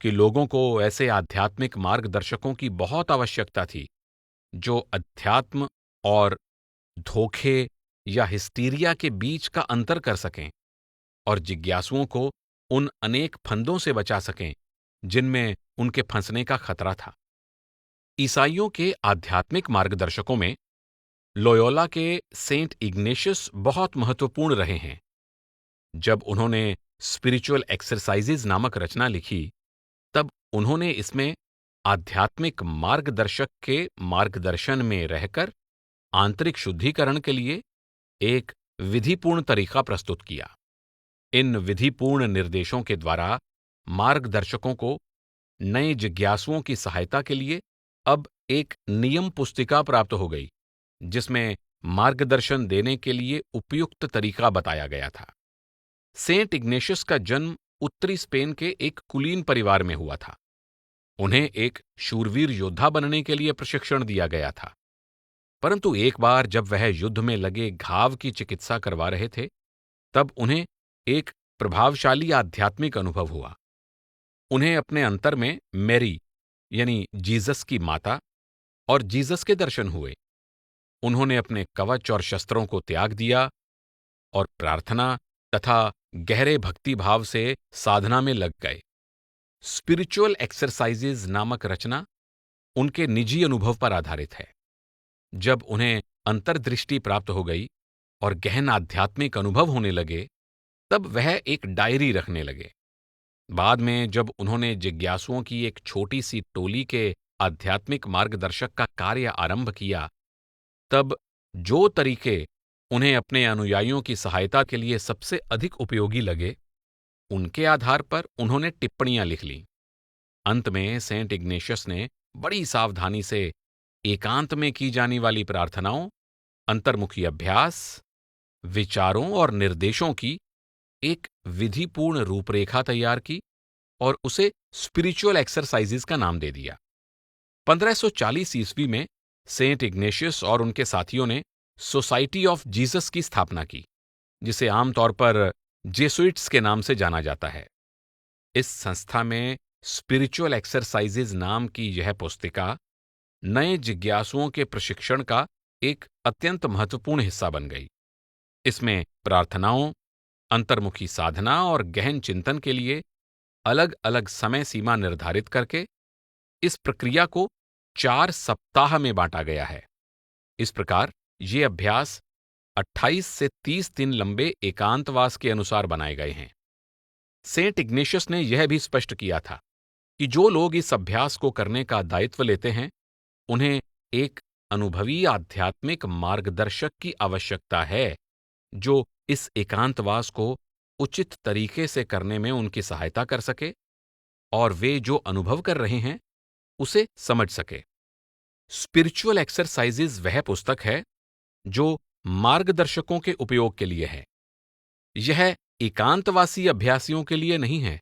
कि लोगों को ऐसे आध्यात्मिक मार्गदर्शकों की बहुत आवश्यकता थी जो अध्यात्म और धोखे या हिस्टीरिया के बीच का अंतर कर सकें और जिज्ञासुओं को उन अनेक फंदों से बचा सकें जिनमें उनके फंसने का खतरा था। ईसाइयों के आध्यात्मिक मार्गदर्शकों में लोयोला के सेंट इग्नेशियस बहुत महत्वपूर्ण रहे हैं। जब उन्होंने स्पिरिचुअल एक्सरसाइजेज नामक रचना लिखी, तब उन्होंने इसमें आध्यात्मिक मार्गदर्शक के मार्गदर्शन में रहकर आंतरिक शुद्धिकरण के लिए एक विधिपूर्ण तरीका प्रस्तुत किया। इन विधिपूर्ण निर्देशों के द्वारा मार्गदर्शकों को नए जिज्ञासुओं की सहायता के लिए अब एक नियम पुस्तिका प्राप्त हो गई, जिसमें मार्गदर्शन देने के लिए उपयुक्त तरीका बताया गया था। सेंट इग्नेशियस का जन्म उत्तरी स्पेन के एक कुलीन परिवार में हुआ था। उन्हें एक शूरवीर योद्धा बनने के लिए प्रशिक्षण दिया गया था, परंतु एक बार जब वह युद्ध में लगे घाव की चिकित्सा करवा रहे थे, तब उन्हें एक प्रभावशाली आध्यात्मिक अनुभव हुआ। उन्हें अपने अंतर में मैरी यानी जीसस की माता और जीसस के दर्शन हुए। उन्होंने अपने कवच और शस्त्रों को त्याग दिया और प्रार्थना तथा गहरे भक्तिभाव से साधना में लग गए। स्पिरिचुअल एक्सरसाइजेज नामक रचना उनके निजी अनुभव पर आधारित है। जब उन्हें अंतर्दृष्टि प्राप्त हो गई और गहन आध्यात्मिक अनुभव होने लगे, तब वह एक डायरी रखने लगे। बाद में जब उन्होंने जिज्ञासुओं की एक छोटी सी टोली के आध्यात्मिक मार्गदर्शक का कार्य आरंभ किया, तब जो तरीके उन्हें अपने अनुयायियों की सहायता के लिए सबसे अधिक उपयोगी लगे, उनके आधार पर उन्होंने टिप्पणियां लिख लीं। अंत में सेंट इग्नेशियस ने बड़ी सावधानी से एकांत में की जाने वाली प्रार्थनाओं, अंतर्मुखी अभ्यास, विचारों और निर्देशों की एक विधिपूर्ण रूपरेखा तैयार की और उसे स्पिरिचुअल एक्सरसाइजेज का नाम दे दिया। 1540 ईस्वी में सेंट इग्नेशियस और उनके साथियों ने सोसाइटी ऑफ जीसस की स्थापना की, जिसे आमतौर पर जेसुइट्स के नाम से जाना जाता है। इस संस्था में स्पिरिचुअल एक्सरसाइजेज नाम की यह पुस्तिका नए जिज्ञासुओं के प्रशिक्षण का एक अत्यंत महत्वपूर्ण हिस्सा बन गई। इसमें प्रार्थनाओं, अंतर्मुखी साधना और गहन चिंतन के लिए अलग अलग समय सीमा निर्धारित करके इस प्रक्रिया को 4 सप्ताह में बांटा गया है। इस प्रकार ये अभ्यास 28 से 30 दिन लंबे एकांतवास के अनुसार बनाए गए हैं। सेंट इग्नेशियस ने यह भी स्पष्ट किया था कि जो लोग इस अभ्यास को करने का दायित्व लेते हैं, उन्हें एक अनुभवी आध्यात्मिक मार्गदर्शक की आवश्यकता है, जो इस एकांतवास को उचित तरीके से करने में उनकी सहायता कर सके और वे जो अनुभव कर रहे हैं उसे समझ सके। स्पिरिचुअल एक्सरसाइजेज वह पुस्तक है जो मार्गदर्शकों के उपयोग के लिए है। यह एकांतवासी अभ्यासियों के लिए नहीं है।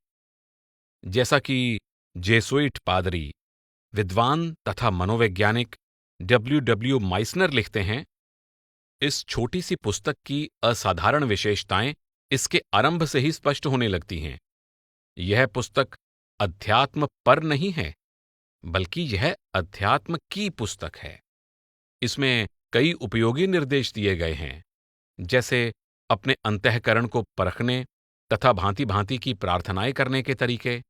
जैसा कि जेसुइट पादरी, विद्वान तथा मनोवैज्ञानिक डब्ल्यू माइसनर लिखते हैं, इस छोटी सी पुस्तक की असाधारण विशेषताएं इसके आरंभ से ही स्पष्ट होने लगती हैं। यह पुस्तक अध्यात्म पर नहीं है, बल्कि यह अध्यात्म की पुस्तक है। इसमें कई उपयोगी निर्देश दिए गए हैं, जैसे अपने अंतःकरण को परखने तथा भांति भांति की प्रार्थनाएं करने के तरीके,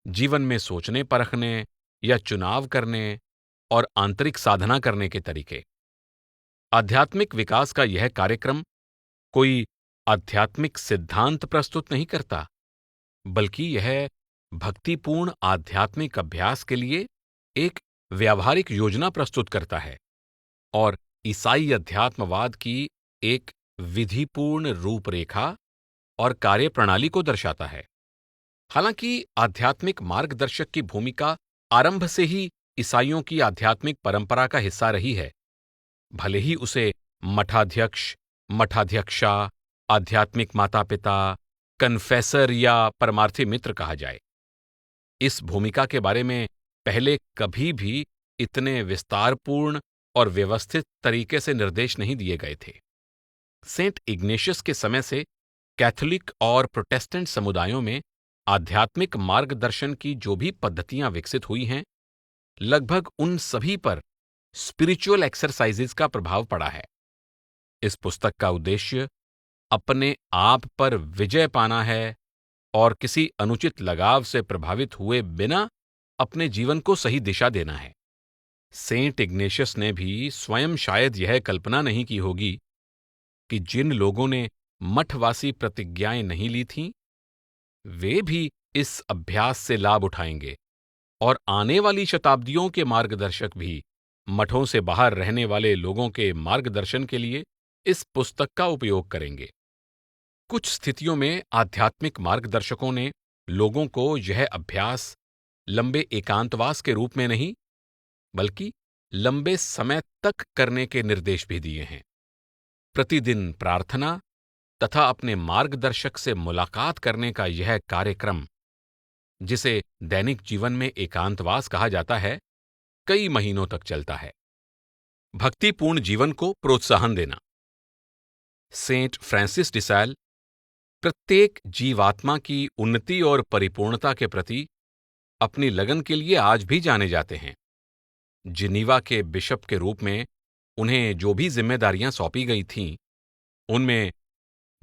जीवन में सोचने परखने या चुनाव करने और आंतरिक साधना करने के तरीके। आध्यात्मिक विकास का यह कार्यक्रम कोई आध्यात्मिक सिद्धांत प्रस्तुत नहीं करता, बल्कि यह भक्तिपूर्ण आध्यात्मिक अभ्यास के लिए एक व्यावहारिक योजना प्रस्तुत करता है और ईसाई अध्यात्मवाद की एक विधिपूर्ण रूपरेखा और कार्यप्रणाली को दर्शाता है। हालांकि आध्यात्मिक मार्गदर्शक की भूमिका आरंभ से ही ईसाइयों की आध्यात्मिक परंपरा का हिस्सा रही है, भले ही उसे मठाध्यक्ष, मठाध्यक्षा, आध्यात्मिक माता-पिता, कन्फेसर या परमार्थी मित्र कहा जाए। इस भूमिका के बारे में पहले कभी भी इतने विस्तारपूर्ण और व्यवस्थित तरीके से निर्देश नहीं दिए गए थे। सेंट इग्नेशियस के समय से कैथोलिक और प्रोटेस्टेंट समुदायों में आध्यात्मिक मार्गदर्शन की जो भी पद्धतियां विकसित हुई हैं, लगभग उन सभी पर स्पिरिचुअल एक्सरसाइजेज का प्रभाव पड़ा है। इस पुस्तक का उद्देश्य अपने आप पर विजय पाना है और किसी अनुचित लगाव से प्रभावित हुए बिना अपने जीवन को सही दिशा देना है। सेंट इग्नेशियस ने भी स्वयं शायद यह कल्पना नहीं की होगी कि जिन लोगों ने मठवासी प्रतिज्ञाएं नहीं ली थीं, वे भी इस अभ्यास से लाभ उठाएंगे और आने वाली शताब्दियों के मार्गदर्शक भी मठों से बाहर रहने वाले लोगों के मार्गदर्शन के लिए इस पुस्तक का उपयोग करेंगे। कुछ स्थितियों में आध्यात्मिक मार्गदर्शकों ने लोगों को यह अभ्यास लंबे एकांतवास के रूप में नहीं, बल्कि लंबे समय तक करने के निर्देश भी दिए हैं। प्रतिदिन प्रार्थना तथा अपने मार्गदर्शक से मुलाकात करने का यह कार्यक्रम, जिसे दैनिक जीवन में एकांतवास कहा जाता है, कई महीनों तक चलता है। भक्तिपूर्ण जीवन को प्रोत्साहन देना। सेंट फ्रांसिस डी साल प्रत्येक जीवात्मा की उन्नति और परिपूर्णता के प्रति अपनी लगन के लिए आज भी जाने जाते हैं। जिनीवा के बिशप के रूप में उन्हें जो भी जिम्मेदारियां सौंपी गई थीं, उनमें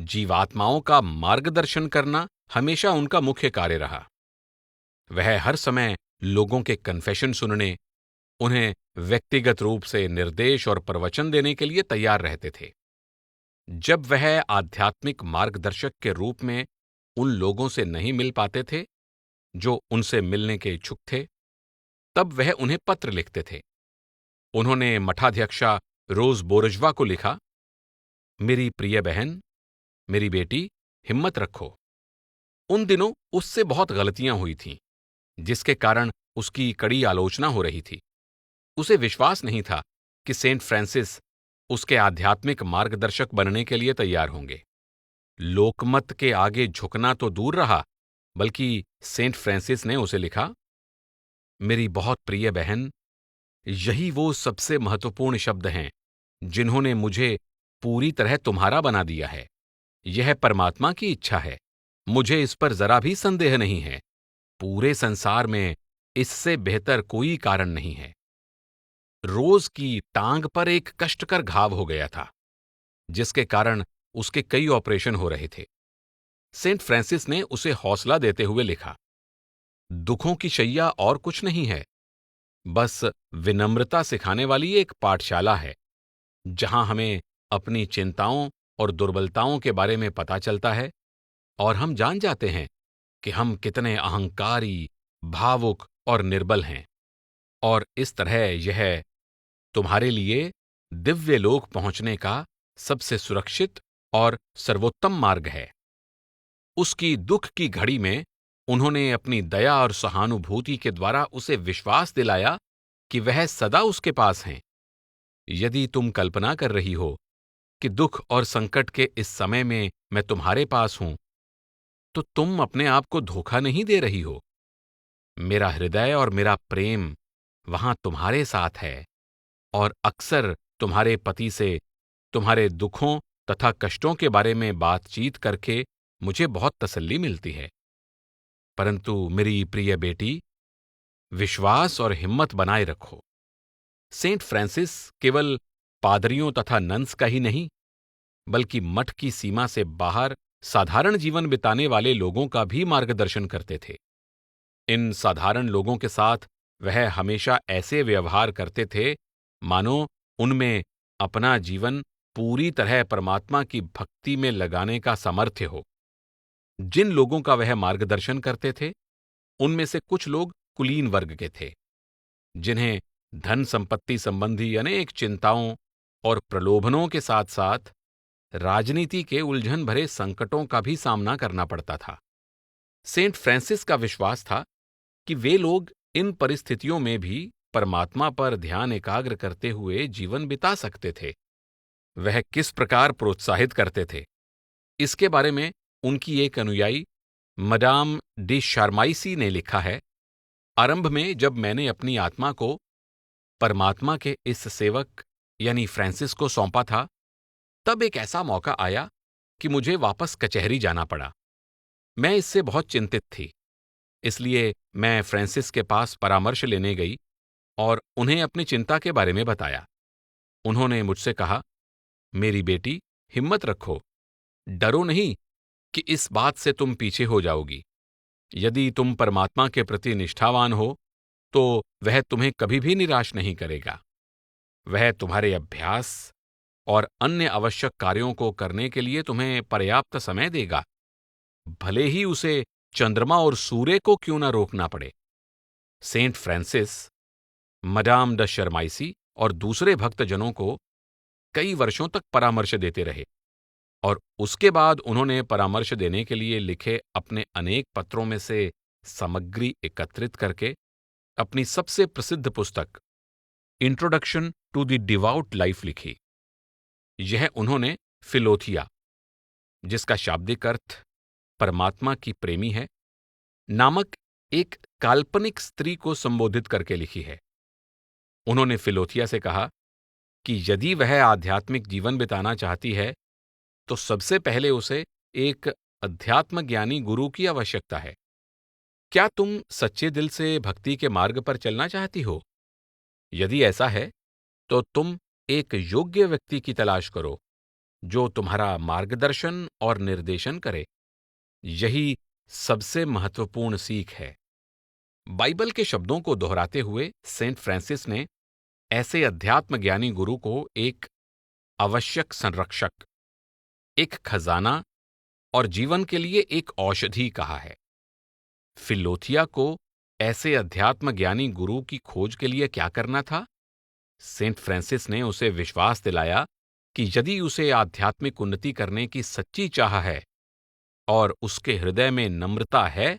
जीवात्माओं का मार्गदर्शन करना हमेशा उनका मुख्य कार्य रहा। वह हर समय लोगों के कन्फेशन सुनने, उन्हें व्यक्तिगत रूप से निर्देश और प्रवचन देने के लिए तैयार रहते थे। जब वह आध्यात्मिक मार्गदर्शक के रूप में उन लोगों से नहीं मिल पाते थे जो उनसे मिलने के इच्छुक थे, तब वह उन्हें पत्र लिखते थे। उन्होंने मठाध्यक्षा रोज बोरजवा को लिखा, मेरी प्रिय बहन, मेरी बेटी, हिम्मत रखो। उन दिनों उससे बहुत गलतियां हुई थीं, जिसके कारण उसकी कड़ी आलोचना हो रही थी। उसे विश्वास नहीं था कि सेंट फ्रांसिस उसके आध्यात्मिक मार्गदर्शक बनने के लिए तैयार होंगे। लोकमत के आगे झुकना तो दूर रहा, बल्कि सेंट फ्रांसिस ने उसे लिखा, मेरी बहुत प्रिय बहन, यही वो सबसे महत्वपूर्ण शब्द हैं जिन्होंने मुझे पूरी तरह तुम्हारा बना दिया है। यह परमात्मा की इच्छा है, मुझे इस पर जरा भी संदेह नहीं है। पूरे संसार में इससे बेहतर कोई कारण नहीं है। रोज की टांग पर एक कष्टकर घाव हो गया था, जिसके कारण उसके कई ऑपरेशन हो रहे थे। सेंट फ्रांसिस ने उसे हौसला देते हुए लिखा, दुखों की शैया और कुछ नहीं है, बस विनम्रता सिखाने वाली एक पाठशाला है, जहां हमें अपनी चिंताओं और दुर्बलताओं के बारे में पता चलता है और हम जान जाते हैं कि हम कितने अहंकारी, भावुक और निर्बल हैं। और इस तरह यह तुम्हारे लिए दिव्य लोक पहुंचने का सबसे सुरक्षित और सर्वोत्तम मार्ग है। उसकी दुख की घड़ी में उन्होंने अपनी दया और सहानुभूति के द्वारा उसे विश्वास दिलाया कि वह सदा उसके पास हैं। यदि तुम कल्पना कर रही हो कि दुख और संकट के इस समय में मैं तुम्हारे पास हूं, तो तुम अपने आप को धोखा नहीं दे रही हो। मेरा हृदय और मेरा प्रेम वहां तुम्हारे साथ है और अक्सर तुम्हारे पति से तुम्हारे दुखों तथा कष्टों के बारे में बातचीत करके मुझे बहुत तसल्ली मिलती है। परंतु मेरी प्रिय बेटी, विश्वास और हिम्मत बनाए रखो। सेंट फ्रांसिस केवल पादरियों तथा नन्स का ही नहीं, बल्कि मठ की सीमा से बाहर साधारण जीवन बिताने वाले लोगों का भी मार्गदर्शन करते थे। इन साधारण लोगों के साथ वह हमेशा ऐसे व्यवहार करते थे मानो उनमें अपना जीवन पूरी तरह परमात्मा की भक्ति में लगाने का सामर्थ्य हो। जिन लोगों का वह मार्गदर्शन करते थे, उनमें से कुछ लोग कुलीन वर्ग के थे, जिन्हें धन संपत्ति संबंधी अनेक चिंताओं और प्रलोभनों के साथ साथ राजनीति के उलझन भरे संकटों का भी सामना करना पड़ता था। सेंट फ्रांसिस का विश्वास था कि वे लोग इन परिस्थितियों में भी परमात्मा पर ध्यान एकाग्र करते हुए जीवन बिता सकते थे। वह किस प्रकार प्रोत्साहित करते थे, इसके बारे में उनकी एक अनुयायी मदाम डी शार्माइसी ने लिखा है, आरंभ में जब मैंने अपनी आत्मा को परमात्मा के इस सेवक यानी फ्रांसिस को सौंपा था, तब एक ऐसा मौका आया कि मुझे वापस कचहरी जाना पड़ा। मैं इससे बहुत चिंतित थी, इसलिए मैं फ्रांसिस के पास परामर्श लेने गई और उन्हें अपनी चिंता के बारे में बताया। उन्होंने मुझसे कहा, मेरी बेटी, हिम्मत रखो, डरो नहीं कि इस बात से तुम पीछे हो जाओगी। यदि तुम परमात्मा के प्रति निष्ठावान हो, तो वह तुम्हें कभी भी निराश नहीं करेगा। वह तुम्हारे अभ्यास और अन्य आवश्यक कार्यों को करने के लिए तुम्हें पर्याप्त समय देगा, भले ही उसे चंद्रमा और सूर्य को क्यों न रोकना पड़े। सेंट फ्रांसिस मदाम द शर्माइसी और दूसरे भक्तजनों को कई वर्षों तक परामर्श देते रहे और उसके बाद उन्होंने परामर्श देने के लिए लिखे अपने अनेक पत्रों में से सामग्री एकत्रित करके अपनी सबसे प्रसिद्ध पुस्तक introduction to the devout life लिखी। यह उन्होंने फिलोथिया, जिसका शाब्दिक अर्थ परमात्मा की प्रेमी है, नामक एक काल्पनिक स्त्री को संबोधित करके लिखी है। उन्होंने फिलोथिया से कहा कि यदि वह आध्यात्मिक जीवन बिताना चाहती है, तो सबसे पहले उसे एक अध्यात्म ज्ञानी गुरु की आवश्यकता है। क्या तुम सच्चे दिल से भक्ति के मार्ग पर चलना चाहती हो? यदि ऐसा है, तो तुम एक योग्य व्यक्ति की तलाश करो, जो तुम्हारा मार्गदर्शन और निर्देशन करे। यही सबसे महत्वपूर्ण सीख है। बाइबल के शब्दों को दोहराते हुए सेंट फ्रांसिस ने ऐसे अध्यात्म ज्ञानी गुरु को एक आवश्यक संरक्षक, एक खजाना और जीवन के लिए एक औषधि कहा है। फिलोथिया को ऐसे अध्यात्म ज्ञानी गुरु की खोज के लिए क्या करना था? सेंट फ्रांसिस ने उसे विश्वास दिलाया कि यदि उसे आध्यात्मिक उन्नति करने की सच्ची चाह है और उसके हृदय में नम्रता है,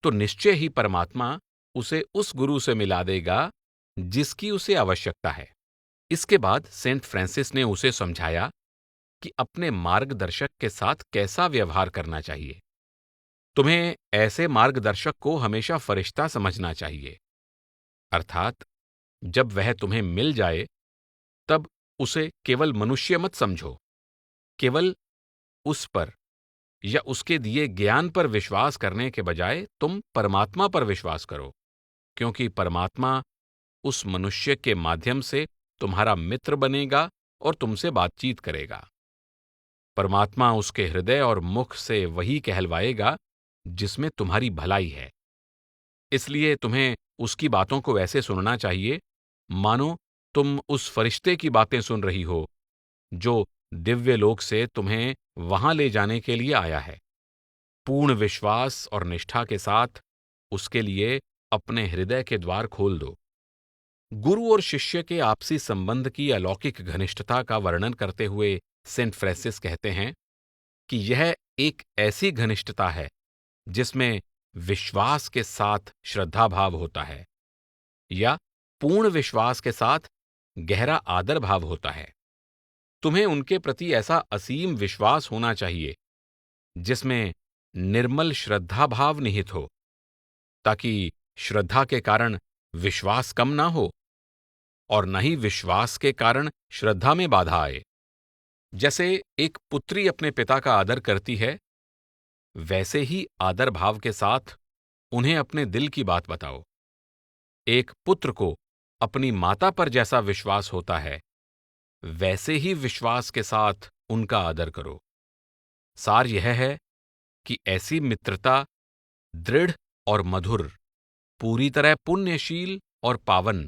तो निश्चय ही परमात्मा उसे उस गुरु से मिला देगा जिसकी उसे आवश्यकता है। इसके बाद सेंट फ्रांसिस ने उसे समझाया कि अपने मार्गदर्शक के साथ कैसा व्यवहार करना चाहिए। तुम्हें ऐसे मार्गदर्शक को हमेशा फरिश्ता समझना चाहिए, अर्थात जब वह तुम्हें मिल जाए तब उसे केवल मनुष्य मत समझो, केवल उस पर या उसके दिए ज्ञान पर विश्वास करने के बजाय तुम परमात्मा पर विश्वास करो, क्योंकि परमात्मा उस मनुष्य के माध्यम से तुम्हारा मित्र बनेगा और तुमसे बातचीत करेगा। परमात्मा उसके हृदय और मुख से वही कहलवाएगा जिसमें तुम्हारी भलाई है। इसलिए तुम्हें उसकी बातों को ऐसे सुनना चाहिए मानो तुम उस फरिश्ते की बातें सुन रही हो जो दिव्य लोक से तुम्हें वहां ले जाने के लिए आया है। पूर्ण विश्वास और निष्ठा के साथ उसके लिए अपने हृदय के द्वार खोल दो। गुरु और शिष्य के आपसी संबंध की अलौकिक घनिष्ठता का वर्णन करते हुए सेंट फ्रांसिस कहते हैं कि यह एक ऐसी घनिष्ठता है जिसमें विश्वास के साथ श्रद्धा भाव होता है या पूर्ण विश्वास के साथ गहरा आदर भाव होता है। तुम्हें उनके प्रति ऐसा असीम विश्वास होना चाहिए जिसमें निर्मल श्रद्धा भाव निहित हो, ताकि श्रद्धा के कारण विश्वास कम ना हो और न ही विश्वास के कारण श्रद्धा में बाधा आए। जैसे एक पुत्री अपने पिता का आदर करती है, वैसे ही आदर भाव के साथ उन्हें अपने दिल की बात बताओ। एक पुत्र को अपनी माता पर जैसा विश्वास होता है, वैसे ही विश्वास के साथ उनका आदर करो। सार यह है कि ऐसी मित्रता दृढ़ और मधुर, पूरी तरह पुण्यशील और पावन,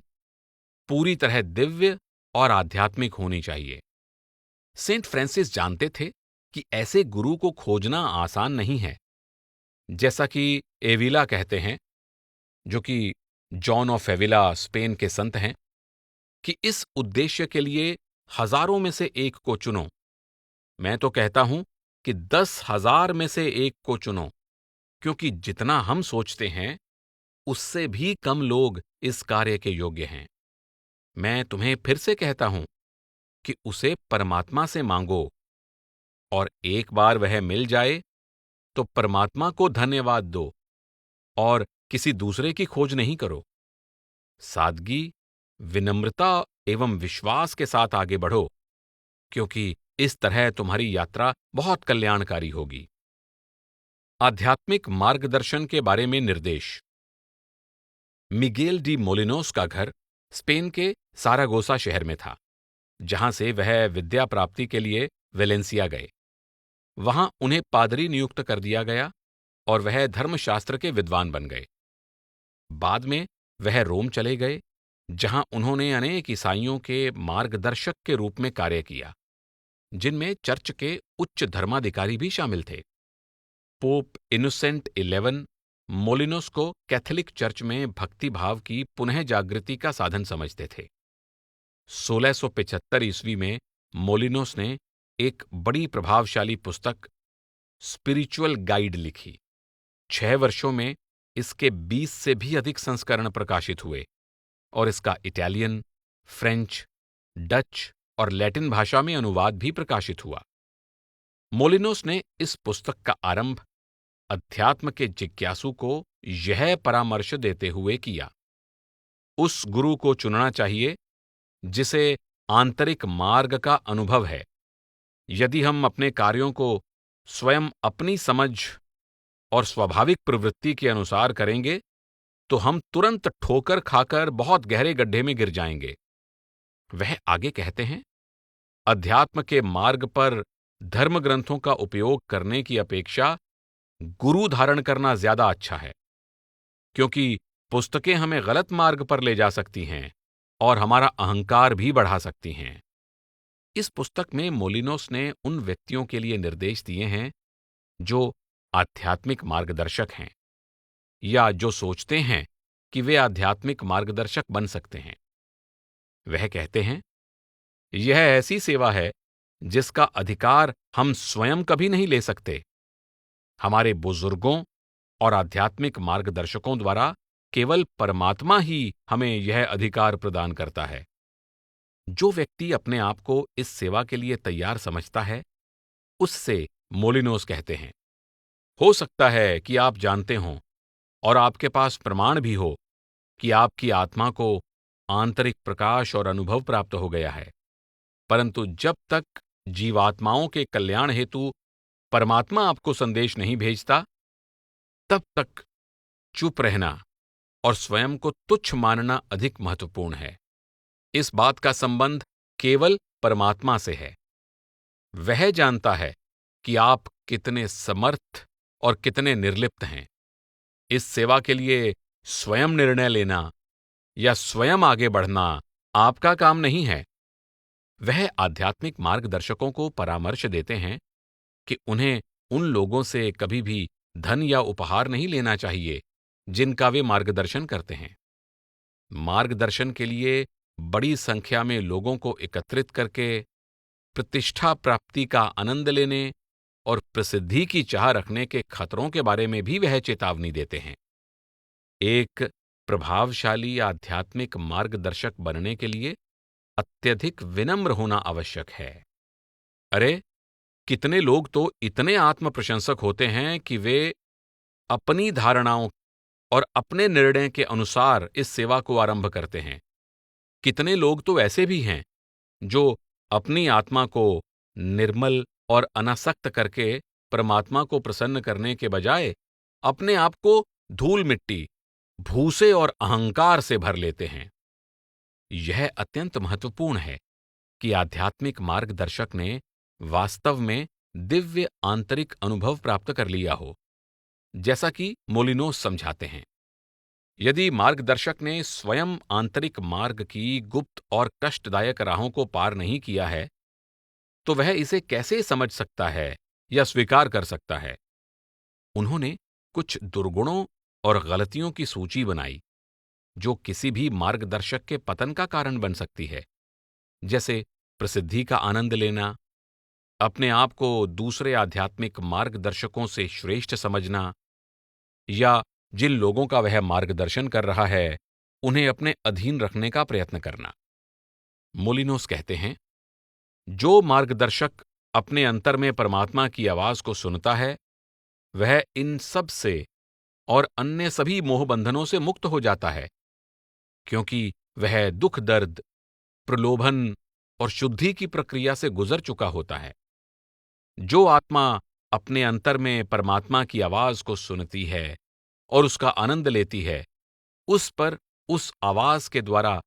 पूरी तरह दिव्य और आध्यात्मिक होनी चाहिए। सेंट फ्रांसिस जानते थे कि ऐसे गुरु को खोजना आसान नहीं है। जैसा कि एविला कहते हैं, जो कि जॉन ऑफ एविला स्पेन के संत हैं, कि इस उद्देश्य के लिए हजारों में से एक को चुनो। मैं तो कहता हूं कि 10,000 में से एक को चुनो, क्योंकि जितना हम सोचते हैं उससे भी कम लोग इस कार्य के योग्य हैं। मैं तुम्हें फिर से कहता हूं कि उसे परमात्मा से मांगो, और एक बार वह मिल जाए तो परमात्मा को धन्यवाद दो और किसी दूसरे की खोज नहीं करो। सादगी, विनम्रता एवं विश्वास के साथ आगे बढ़ो, क्योंकि इस तरह तुम्हारी यात्रा बहुत कल्याणकारी होगी। आध्यात्मिक मार्गदर्शन के बारे में निर्देश। मिगेल डी मोलिनोस का घर स्पेन के सारागोसा शहर में था, जहां से वह विद्या प्राप्ति के लिए वेलेंसिया गए। वहां उन्हें पादरी नियुक्त कर दिया गया और वह धर्मशास्त्र के विद्वान बन गए। बाद में वह रोम चले गए, जहां उन्होंने अनेक ईसाइयों के मार्गदर्शक के रूप में कार्य किया, जिनमें चर्च के उच्च धर्माधिकारी भी शामिल थे। पोप इनोसेंट 11 मोलिनोस को कैथोलिक चर्च में भक्ति भाव की पुनः जागृति का साधन समझते थे। 1675 ईस्वी में मोलिनोस ने एक बड़ी प्रभावशाली पुस्तक स्पिरिचुअल गाइड लिखी। 6 वर्षों में इसके 20 से भी अधिक संस्करण प्रकाशित हुए और इसका इटालियन, फ्रेंच, डच और लैटिन भाषा में अनुवाद भी प्रकाशित हुआ। मोलिनोस ने इस पुस्तक का आरंभ अध्यात्म के जिज्ञासु को यह परामर्श देते हुए किया: उस गुरु को चुनना चाहिए जिसे आंतरिक मार्ग का अनुभव है। यदि हम अपने कार्यों को स्वयं अपनी समझ और स्वाभाविक प्रवृत्ति के अनुसार करेंगे तो हम तुरंत ठोकर खाकर बहुत गहरे गड्ढे में गिर जाएंगे। वह आगे कहते हैं, अध्यात्म के मार्ग पर धर्म ग्रंथों का उपयोग करने की अपेक्षा गुरु धारण करना ज्यादा अच्छा है, क्योंकि पुस्तकें हमें गलत मार्ग पर ले जा सकती हैं और हमारा अहंकार भी बढ़ा सकती हैं। इस पुस्तक में मोलिनोस ने उन व्यक्तियों के लिए निर्देश दिए हैं जो आध्यात्मिक मार्गदर्शक हैं या जो सोचते हैं कि वे आध्यात्मिक मार्गदर्शक बन सकते हैं। वह कहते हैं, यह ऐसी सेवा है जिसका अधिकार हम स्वयं कभी नहीं ले सकते। हमारे बुजुर्गों और आध्यात्मिक मार्गदर्शकों द्वारा केवल परमात्मा ही हमें यह अधिकार प्रदान करता है। जो व्यक्ति अपने आप को इस सेवा के लिए तैयार समझता है, उससे मोलिनोस कहते हैं, हो सकता है कि आप जानते हों और आपके पास प्रमाण भी हो कि आपकी आत्मा को आंतरिक प्रकाश और अनुभव प्राप्त हो गया है, परंतु जब तक जीवात्माओं के कल्याण हेतु परमात्मा आपको संदेश नहीं भेजता, तब तक चुप रहना और स्वयं को तुच्छ मानना अधिक महत्वपूर्ण है। इस बात का संबंध केवल परमात्मा से है। वह जानता है कि आप कितने समर्थ और कितने निर्लिप्त हैं। इस सेवा के लिए स्वयं निर्णय लेना या स्वयं आगे बढ़ना आपका काम नहीं है। वह आध्यात्मिक मार्गदर्शकों को परामर्श देते हैं कि उन्हें उन लोगों से कभी भी धन या उपहार नहीं लेना चाहिए जिनका वे मार्गदर्शन करते हैं। मार्गदर्शन के लिए बड़ी संख्या में लोगों को एकत्रित करके प्रतिष्ठा प्राप्ति का आनंद लेने और प्रसिद्धि की चाह रखने के खतरों के बारे में भी वह चेतावनी देते हैं। एक प्रभावशाली आध्यात्मिक मार्गदर्शक बनने के लिए अत्यधिक विनम्र होना आवश्यक है। अरे, कितने लोग तो इतने आत्म प्रशंसक होते हैं कि वे अपनी धारणाओं और अपने निर्णय के अनुसार इस सेवा को आरंभ करते हैं। कितने लोग तो ऐसे भी हैं जो अपनी आत्मा को निर्मल और अनासक्त करके परमात्मा को प्रसन्न करने के बजाय अपने आप को धूल मिट्टी, भूसे और अहंकार से भर लेते हैं। यह अत्यंत महत्वपूर्ण है कि आध्यात्मिक मार्गदर्शक ने वास्तव में दिव्य आंतरिक अनुभव प्राप्त कर लिया हो, जैसा कि मोलिनोस समझाते हैं। यदि मार्गदर्शक ने स्वयं आंतरिक मार्ग की गुप्त और कष्टदायक राहों को पार नहीं किया है, तो वह इसे कैसे समझ सकता है या स्वीकार कर सकता है? उन्होंने कुछ दुर्गुणों और गलतियों की सूची बनाई जो किसी भी मार्गदर्शक के पतन का कारण बन सकती है, जैसे प्रसिद्धि का आनंद लेना, अपने आप को दूसरे आध्यात्मिक मार्गदर्शकों से श्रेष्ठ समझना, या जिन लोगों का वह मार्गदर्शन कर रहा है उन्हें अपने अधीन रखने का प्रयत्न करना। मोलिनोस कहते हैं, जो मार्गदर्शक अपने अंतर में परमात्मा की आवाज को सुनता है, वह इन सब से और अन्य सभी मोहबंधनों से मुक्त हो जाता है, क्योंकि वह दुख दर्द, प्रलोभन और शुद्धि की प्रक्रिया से गुजर चुका होता है। जो आत्मा अपने अंतर में परमात्मा की आवाज को सुनती है और उसका आनंद लेती है, उस पर उस आवाज के द्वारा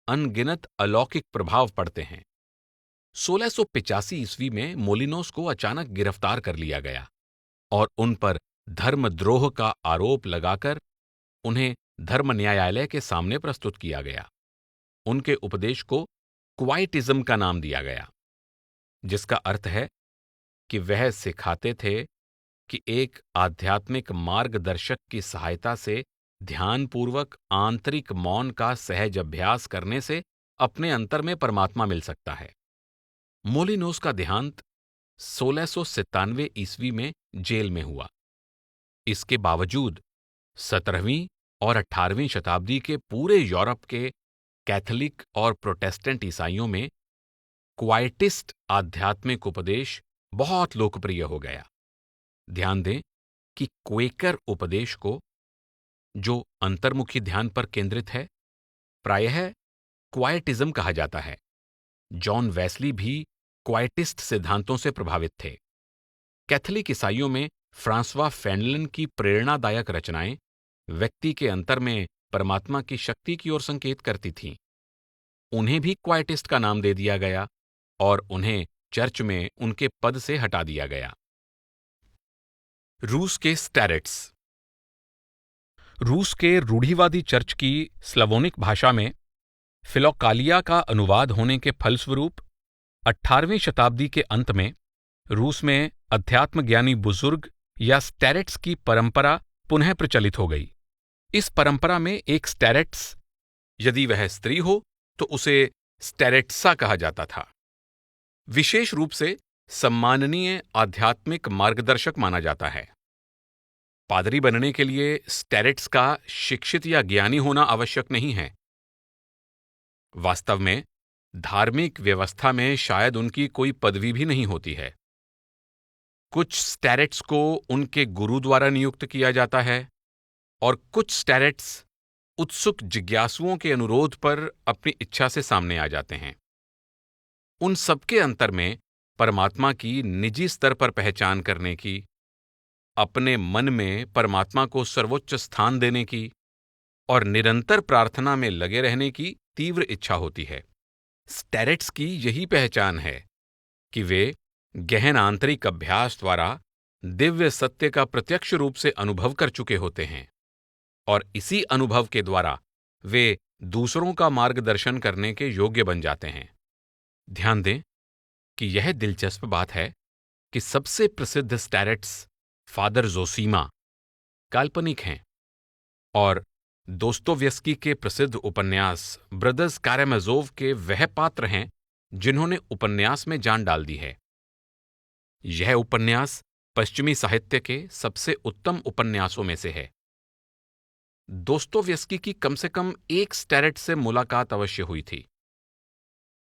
अनगिनत अलौकिक प्रभाव पड़ते हैं। 1685 ईस्वी में मोलिनोस को अचानक गिरफ्तार कर लिया गया और उन पर धर्मद्रोह का आरोप लगाकर उन्हें धर्म न्यायालय के सामने प्रस्तुत किया गया। उनके उपदेश को क्वाइटिज्म का नाम दिया गया, जिसका अर्थ है कि वह सिखाते थे कि एक आध्यात्मिक मार्गदर्शक की सहायता से ध्यानपूर्वक आंतरिक मौन का सहज अभ्यास करने से अपने अंतर में परमात्मा मिल सकता है। मोलिनोस का देहांत 1697 ईस्वी में जेल में हुआ। इसके बावजूद 17वीं और 18वीं शताब्दी के पूरे यूरोप के कैथोलिक और प्रोटेस्टेंट ईसाइयों में क्वाइटिस्ट आध्यात्मिक उपदेश बहुत लोकप्रिय हो गया। ध्यान दें कि क्वेकर उपदेश को, जो अंतर्मुखी ध्यान पर केंद्रित है, प्रायः क्वाइटिज्म कहा जाता है। जॉन वेस्ली भी क्वाइटिस्ट सिद्धांतों से प्रभावित थे। कैथोलिक ईसाइयों में फ्रांसवा फेनलन की प्रेरणादायक रचनाएं व्यक्ति के अंतर में परमात्मा की शक्ति की ओर संकेत करती थीं। उन्हें भी क्वाइटिस्ट का नाम दे दिया गया और उन्हें चर्च में उनके पद से हटा दिया गया। रूस के स्टैरेट्स। रूस के रूढ़िवादी चर्च की स्लवोनिक भाषा में फिलोकालिया का अनुवाद होने के फलस्वरूप 18वीं शताब्दी के अंत में रूस में अध्यात्मज्ञानी बुजुर्ग या स्टैरेट्स की परंपरा पुनः प्रचलित हो गई। इस परंपरा में एक स्टैरेट्स, यदि वह स्त्री हो तो उसे स्टैरेट्सा कहा जाता था, विशेष रूप से सम्माननीय आध्यात्मिक मार्गदर्शक माना जाता है। पादरी बनने के लिए स्टैरेट्स का शिक्षित या ज्ञानी होना आवश्यक नहीं है। वास्तव में धार्मिक व्यवस्था में शायद उनकी कोई पदवी भी नहीं होती है। कुछ स्टैरेट्स को उनके गुरु द्वारा नियुक्त किया जाता है और कुछ स्टैरेट्स उत्सुक जिज्ञासुओं के अनुरोध पर अपनी इच्छा से सामने आ जाते हैं। उन सबके अंतर में परमात्मा की निजी स्तर पर पहचान करने की, अपने मन में परमात्मा को सर्वोच्च स्थान देने की और निरंतर प्रार्थना में लगे रहने की तीव्र इच्छा होती है। स्टैरेट्स की यही पहचान है कि वे गहन आंतरिक अभ्यास द्वारा दिव्य सत्य का प्रत्यक्ष रूप से अनुभव कर चुके होते हैं और इसी अनुभव के द्वारा वे दूसरों का मार्गदर्शन करने के योग्य बन जाते हैं। ध्यान दें कि यह दिलचस्प बात है कि सबसे प्रसिद्ध स्टैरेट्स फादर जोसीमा काल्पनिक हैं और दोस्तोयेव्स्की के प्रसिद्ध उपन्यास ब्रदर्स कारामाज़ोव के वह पात्र हैं जिन्होंने उपन्यास में जान डाल दी है। यह उपन्यास पश्चिमी साहित्य के सबसे उत्तम उपन्यासों में से है। दोस्तोयेव्स्की की कम से कम एक स्टैरेट से मुलाकात अवश्य हुई थी।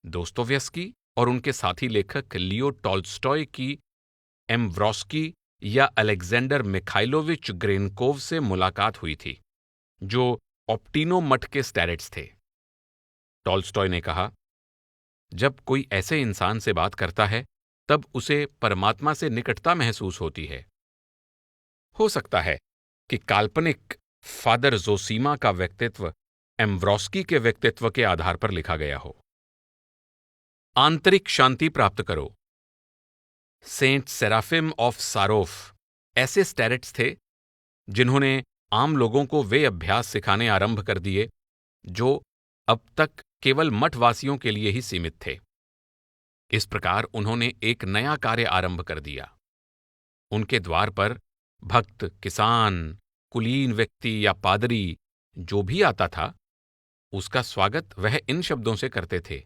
दोस्तोयेव्स्की और उनके साथी लेखक लियो टॉल्स्टॉय की एम्व्रोस्की या अलेक्जेंडर मिखाइलोविच ग्रेनकोव से मुलाकात हुई थी, जो ऑप्टिनो मठ के स्टैरेट्स थे। टॉल्स्टॉय ने कहा, जब कोई ऐसे इंसान से बात करता है तब उसे परमात्मा से निकटता महसूस होती है। हो सकता है कि काल्पनिक फादर जोसीमा का व्यक्तित्व एम्व्रोस्की के व्यक्तित्व के आधार पर लिखा गया हो। आंतरिक शांति प्राप्त करो। सेंट सेराफिम ऑफ सारोफ ऐसे स्टैरेट्स थे जिन्होंने आम लोगों को वे अभ्यास सिखाने आरंभ कर दिए जो अब तक केवल मठवासियों के लिए ही सीमित थे। इस प्रकार उन्होंने एक नया कार्य आरंभ कर दिया। उनके द्वार पर भक्त, किसान, कुलीन व्यक्ति या पादरी जो भी आता था, उसका स्वागत वह इन शब्दों से करते थे,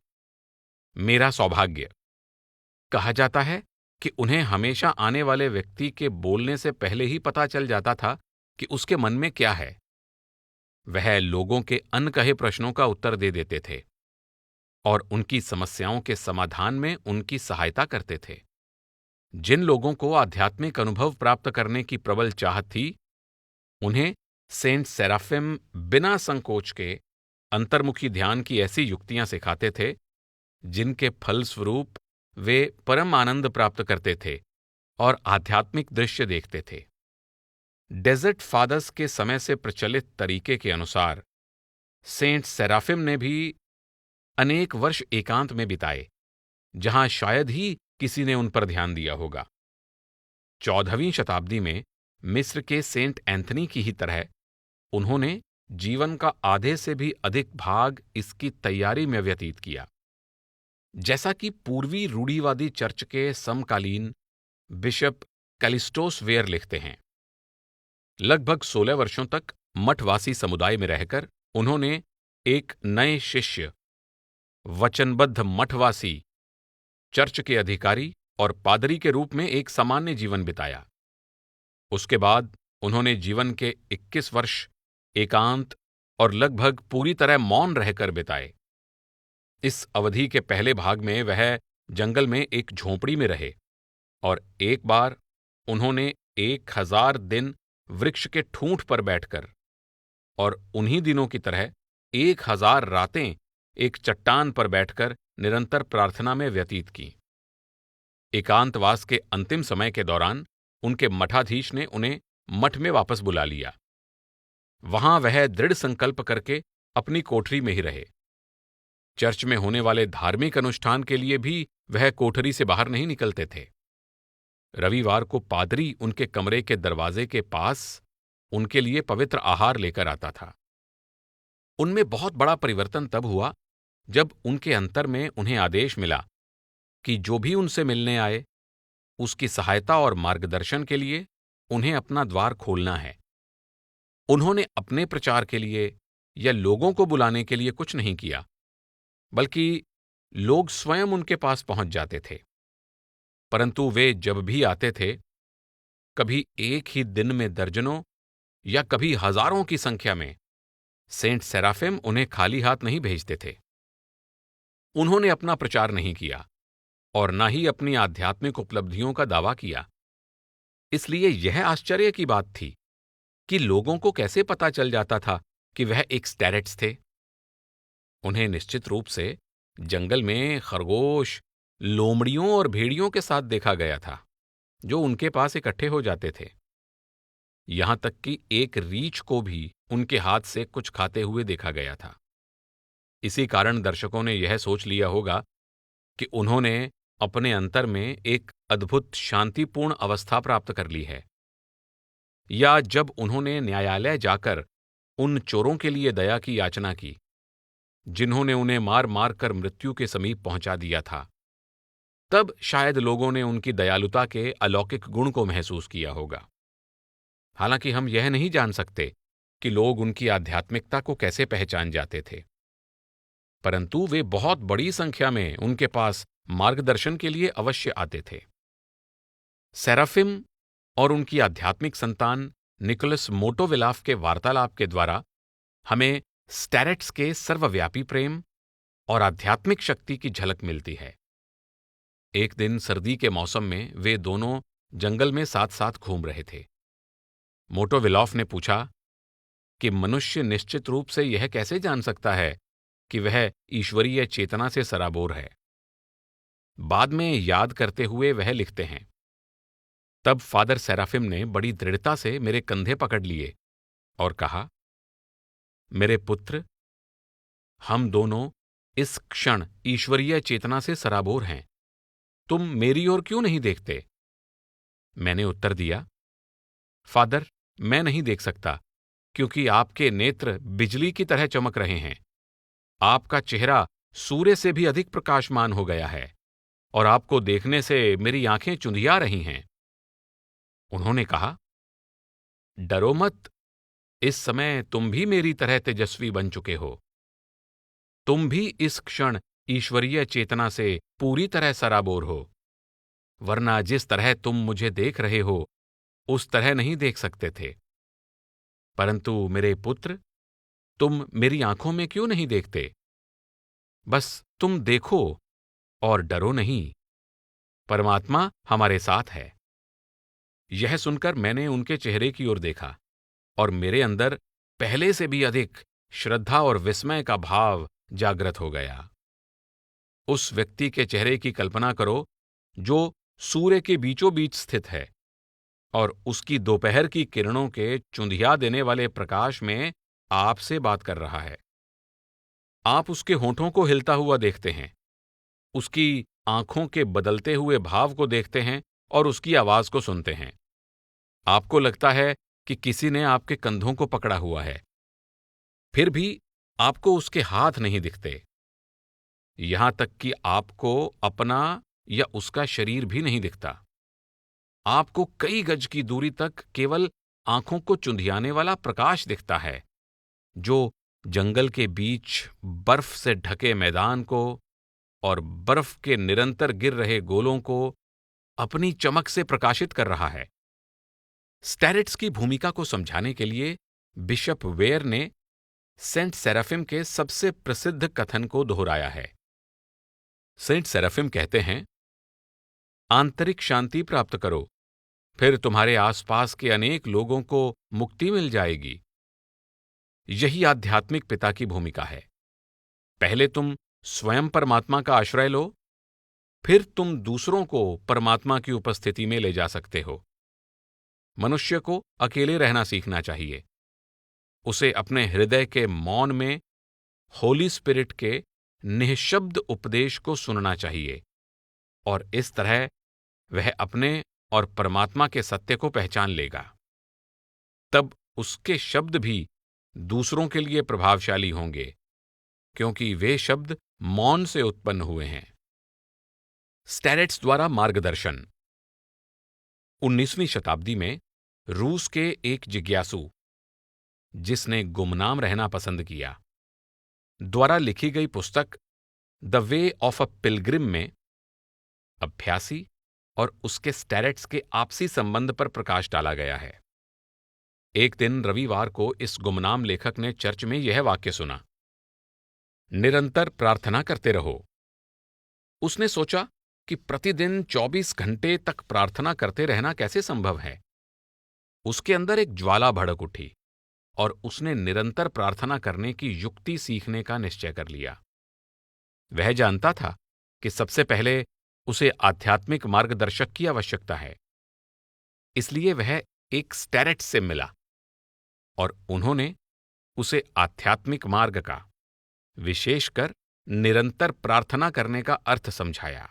मेरा सौभाग्य। कहा जाता है कि उन्हें हमेशा आने वाले व्यक्ति के बोलने से पहले ही पता चल जाता था कि उसके मन में क्या है। वह लोगों के अनकहे प्रश्नों का उत्तर दे देते थे और उनकी समस्याओं के समाधान में उनकी सहायता करते थे। जिन लोगों को आध्यात्मिक अनुभव प्राप्त करने की प्रबल चाहत थी, उन्हें सेंट सेराफिम बिना संकोच के अंतर्मुखी ध्यान की ऐसी युक्तियां सिखाते थे जिनके फलस्वरूप वे परम आनंद प्राप्त करते थे और आध्यात्मिक दृश्य देखते थे। डेजर्ट फादर्स के समय से प्रचलित तरीके के अनुसार सेंट सेराफिम ने भी अनेक वर्ष एकांत में बिताए, जहां शायद ही किसी ने उन पर ध्यान दिया होगा। 14वीं शताब्दी में मिस्र के सेंट एंथनी की ही तरह उन्होंने जीवन का आधे से भी अधिक भाग इसकी तैयारी में व्यतीत किया। जैसा कि पूर्वी रूढ़िवादी चर्च के समकालीन बिशप कैलिस्टोस वेयर लिखते हैं, लगभग 16 वर्षों तक मठवासी समुदाय में रहकर उन्होंने एक नए शिष्य, वचनबद्ध मठवासी, चर्च के अधिकारी और पादरी के रूप में एक सामान्य जीवन बिताया। उसके बाद उन्होंने जीवन के 21 वर्ष एकांत और लगभग पूरी तरह मौन रहकर बिताए। इस अवधि के पहले भाग में वह जंगल में एक झोंपड़ी में रहे और एक बार उन्होंने 1000 दिन वृक्ष के ठूंठ पर बैठकर और उन्हीं दिनों की तरह 1000 रातें एक चट्टान पर बैठकर निरंतर प्रार्थना में व्यतीत की। एकांतवास के अंतिम समय के दौरान उनके मठाधीश ने उन्हें मठ में वापस बुला लिया। वहां वह दृढ़ संकल्प करके अपनी कोठरी में ही रहे। चर्च में होने वाले धार्मिक अनुष्ठान के लिए भी वह कोठरी से बाहर नहीं निकलते थे। रविवार को पादरी उनके कमरे के दरवाजे के पास उनके लिए पवित्र आहार लेकर आता था। उनमें बहुत बड़ा परिवर्तन तब हुआ जब उनके अंतर में उन्हें आदेश मिला कि जो भी उनसे मिलने आए, उसकी सहायता और मार्गदर्शन के लिए उन्हें अपना द्वार खोलना है। उन्होंने अपने प्रचार के लिए या लोगों को बुलाने के लिए कुछ नहीं किया, बल्कि लोग स्वयं उनके पास पहुंच जाते थे। परंतु वे जब भी आते थे, कभी एक ही दिन में दर्जनों या कभी हजारों की संख्या में, सेंट सेराफिम उन्हें खाली हाथ नहीं भेजते थे। उन्होंने अपना प्रचार नहीं किया और न ही अपनी आध्यात्मिक उपलब्धियों का दावा किया। इसलिए यह आश्चर्य की बात थी कि लोगों को कैसे पता चल जाता था कि वह एक स्टैरेट्स थे। उन्हें निश्चित रूप से जंगल में खरगोश, लोमड़ियों और भेड़ियों के साथ देखा गया था, जो उनके पास इकट्ठे हो जाते थे। यहां तक कि एक रीछ को भी उनके हाथ से कुछ खाते हुए देखा गया था। इसी कारण दर्शकों ने यह सोच लिया होगा कि उन्होंने अपने अंतर में एक अद्भुत शांतिपूर्ण अवस्था प्राप्त कर ली है, या जब उन्होंने न्यायालय जाकर उन चोरों के लिए दया की याचना की जिन्होंने उन्हें मार मार कर मृत्यु के समीप पहुंचा दिया था, तब शायद लोगों ने उनकी दयालुता के अलौकिक गुण को महसूस किया होगा। हालांकि हम यह नहीं जान सकते कि लोग उनकी आध्यात्मिकता को कैसे पहचान जाते थे, परंतु वे बहुत बड़ी संख्या में उनके पास मार्गदर्शन के लिए अवश्य आते थे। सेराफिम और उनकी आध्यात्मिक संतान निकोलस मोटोविलाफ के वार्तालाप के द्वारा हमें स्टैरेट्स के सर्वव्यापी प्रेम और आध्यात्मिक शक्ति की झलक मिलती है। एक दिन सर्दी के मौसम में वे दोनों जंगल में साथ साथ घूम रहे थे। मोटोविलाफ ने पूछा कि मनुष्य निश्चित रूप से यह कैसे जान सकता है कि वह ईश्वरीय चेतना से सराबोर है। बाद में याद करते हुए वह लिखते हैं, तब फादर सेराफिम ने बड़ी दृढ़ता से मेरे कंधे पकड़ लिए और कहा, मेरे पुत्र, हम दोनों इस क्षण ईश्वरीय चेतना से सराबोर हैं। तुम मेरी ओर क्यों नहीं देखते? मैंने उत्तर दिया, फादर, मैं नहीं देख सकता, क्योंकि आपके नेत्र बिजली की तरह चमक रहे हैं। आपका चेहरा सूर्य से भी अधिक प्रकाशमान हो गया है और आपको देखने से मेरी आंखें चुंधिया रही हैं। उन्होंने कहा, डरो मत, इस समय तुम भी मेरी तरह तेजस्वी बन चुके हो। तुम भी इस क्षण ईश्वरीय चेतना से पूरी तरह सराबोर हो, वरना जिस तरह तुम मुझे देख रहे हो उस तरह नहीं देख सकते थे। परंतु मेरे पुत्र, तुम मेरी आंखों में क्यों नहीं देखते? बस तुम देखो और डरो नहीं। परमात्मा हमारे साथ है। यह सुनकर मैंने उनके चेहरे की ओर देखा और मेरे अंदर पहले से भी अधिक श्रद्धा और विस्मय का भाव जागृत हो गया। उस व्यक्ति के चेहरे की कल्पना करो जो सूर्य के बीचों बीच स्थित है और उसकी दोपहर की किरणों के चुंधिया देने वाले प्रकाश में आपसे बात कर रहा है। आप उसके होठों को हिलता हुआ देखते हैं, उसकी आंखों के बदलते हुए भाव को देखते हैं और उसकी आवाज को सुनते हैं। आपको लगता है कि किसी ने आपके कंधों को पकड़ा हुआ है, फिर भी आपको उसके हाथ नहीं दिखते। यहां तक कि आपको अपना या उसका शरीर भी नहीं दिखता। आपको कई गज की दूरी तक केवल आंखों को चुंधियाने वाला प्रकाश दिखता है, जो जंगल के बीच बर्फ से ढके मैदान को और बर्फ के निरंतर गिर रहे गोलों को अपनी चमक से प्रकाशित कर रहा है। स्टैरेट्स की भूमिका को समझाने के लिए बिशप वेयर ने सेंट सेराफिम के सबसे प्रसिद्ध कथन को दोहराया है। सेंट सेराफिम कहते हैं, आंतरिक शांति प्राप्त करो, फिर तुम्हारे आसपास के अनेक लोगों को मुक्ति मिल जाएगी। यही आध्यात्मिक पिता की भूमिका है। पहले तुम स्वयं परमात्मा का आश्रय लो, फिर तुम दूसरों को परमात्मा की उपस्थिति में ले जा सकते हो। मनुष्य को अकेले रहना सीखना चाहिए। उसे अपने हृदय के मौन में होली स्पिरिट के निःशब्द उपदेश को सुनना चाहिए और इस तरह वह अपने और परमात्मा के सत्य को पहचान लेगा। तब उसके शब्द भी दूसरों के लिए प्रभावशाली होंगे, क्योंकि वे शब्द मौन से उत्पन्न हुए हैं। स्टैरेट्स द्वारा मार्गदर्शन। 19वीं शताब्दी में रूस के एक जिज्ञासु, जिसने गुमनाम रहना पसंद किया, द्वारा लिखी गई पुस्तक the way of a Pilgrim में अभ्यासी और उसके स्टैरेट्स के आपसी संबंध पर प्रकाश डाला गया है। एक दिन रविवार को इस गुमनाम लेखक ने चर्च में यह वाक्य सुना, निरंतर प्रार्थना करते रहो। उसने सोचा कि प्रतिदिन 24 घंटे तक प्रार्थना करते रहना कैसे संभव है। उसके अंदर एक ज्वाला भड़क उठी और उसने निरंतर प्रार्थना करने की युक्ति सीखने का निश्चय कर लिया। वह जानता था कि सबसे पहले उसे आध्यात्मिक मार्गदर्शक की आवश्यकता है, इसलिए वह एक स्टैरेट से मिला और उन्होंने उसे आध्यात्मिक मार्ग का, विशेषकर निरंतर प्रार्थना करने का अर्थ समझाया।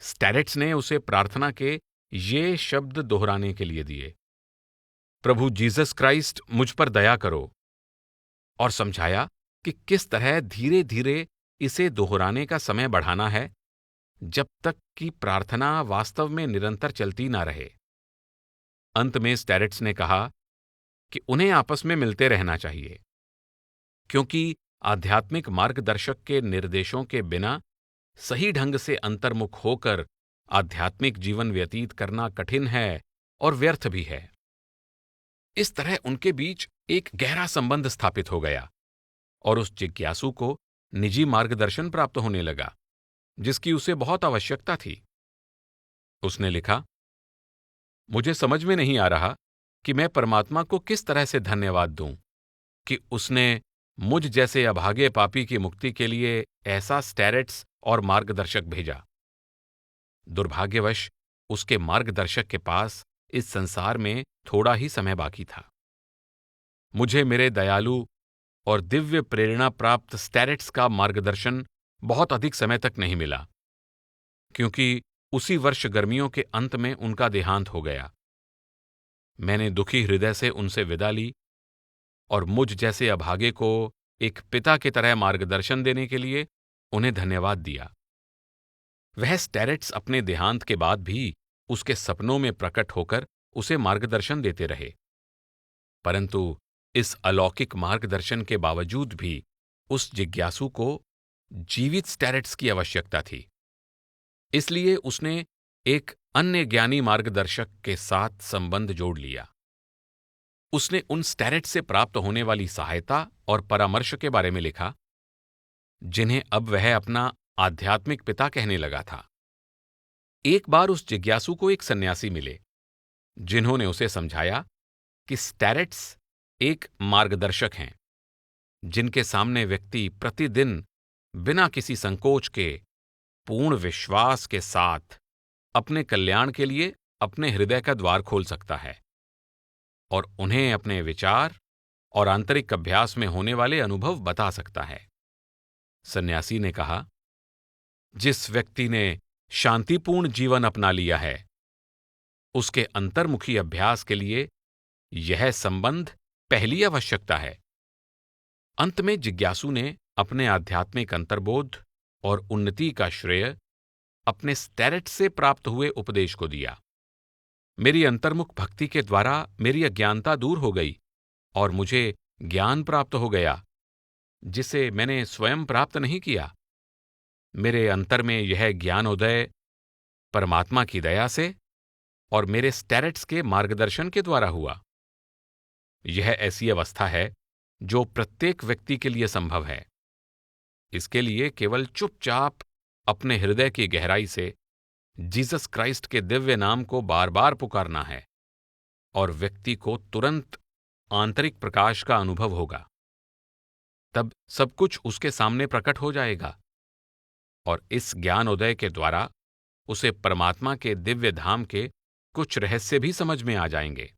स्टैरेट्स ने उसे प्रार्थना के ये शब्द दोहराने के लिए दिए, प्रभु जीसस क्राइस्ट मुझ पर दया करो, और समझाया कि किस तरह धीरे धीरे इसे दोहराने का समय बढ़ाना है, जब तक कि प्रार्थना वास्तव में निरंतर चलती ना रहे। अंत में स्टैरेट्स ने कहा कि उन्हें आपस में मिलते रहना चाहिए, क्योंकि आध्यात्मिक मार्गदर्शक के निर्देशों के बिना सही ढंग से अंतर्मुख होकर आध्यात्मिक जीवन व्यतीत करना कठिन है और व्यर्थ भी है। इस तरह उनके बीच एक गहरा संबंध स्थापित हो गया और उस जिज्ञासु को निजी मार्गदर्शन प्राप्त होने लगा, जिसकी उसे बहुत आवश्यकता थी। उसने लिखा, मुझे समझ में नहीं आ रहा कि मैं परमात्मा को किस तरह से धन्यवाद दूं कि उसने मुझ जैसे अभागे पापी की मुक्ति के लिए ऐसा स्टैरेट्स और मार्गदर्शक भेजा। दुर्भाग्यवश उसके मार्गदर्शक के पास इस संसार में थोड़ा ही समय बाकी था। मुझे मेरे दयालु और दिव्य प्रेरणा प्राप्त स्टैरेट्स का मार्गदर्शन बहुत अधिक समय तक नहीं मिला, क्योंकि उसी वर्ष गर्मियों के अंत में उनका देहांत हो गया। मैंने दुखी हृदय से उनसे विदा ली और मुझ जैसे अभागे को एक पिता की तरह मार्गदर्शन देने के लिए उन्हें धन्यवाद दिया। वह स्टैरेट्स अपने देहांत के बाद भी उसके सपनों में प्रकट होकर उसे मार्गदर्शन देते रहे, परंतु इस अलौकिक मार्गदर्शन के बावजूद भी उस जिज्ञासु को जीवित स्टैरेट्स की आवश्यकता थी। इसलिए उसने एक अन्य ज्ञानी मार्गदर्शक के साथ संबंध जोड़ लिया। उसने उन स्टैरेट्स से प्राप्त होने वाली सहायता और परामर्श के बारे में लिखा, जिन्हें अब वह अपना आध्यात्मिक पिता कहने लगा था। एक बार उस जिज्ञासु को एक सन्यासी मिले, जिन्होंने उसे समझाया कि स्टैरेट्स एक मार्गदर्शक हैं, जिनके सामने व्यक्ति प्रतिदिन बिना किसी संकोच के पूर्ण विश्वास के साथ अपने कल्याण के लिए अपने हृदय का द्वार खोल सकता है और उन्हें अपने विचार और आंतरिक अभ्यास में होने वाले अनुभव बता सकता है। सन्यासी ने कहा, जिस व्यक्ति ने शांतिपूर्ण जीवन अपना लिया है, उसके अंतर्मुखी अभ्यास के लिए यह संबंध पहली आवश्यकता है। अंत में जिज्ञासु ने अपने आध्यात्मिक अंतर्बोध और उन्नति का श्रेय अपने स्टैरेट्स से प्राप्त हुए उपदेश को दिया। मेरी अंतर्मुख भक्ति के द्वारा मेरी अज्ञानता दूर हो गई और मुझे ज्ञान प्राप्त हो गया, जिसे मैंने स्वयं प्राप्त नहीं किया। मेरे अंतर में यह ज्ञानोदय परमात्मा की दया से और मेरे स्टैरेट्स के मार्गदर्शन के द्वारा हुआ। यह ऐसी अवस्था है जो प्रत्येक व्यक्ति के लिए संभव है। इसके लिए केवल चुपचाप अपने हृदय की गहराई से जीसस क्राइस्ट के दिव्य नाम को बार बार पुकारना है और व्यक्ति को तुरंत आंतरिक प्रकाश का अनुभव होगा। तब सब कुछ उसके सामने प्रकट हो जाएगा और इस ज्ञानोदय के द्वारा उसे परमात्मा के दिव्य धाम के कुछ रहस्य भी समझ में आ जाएंगे।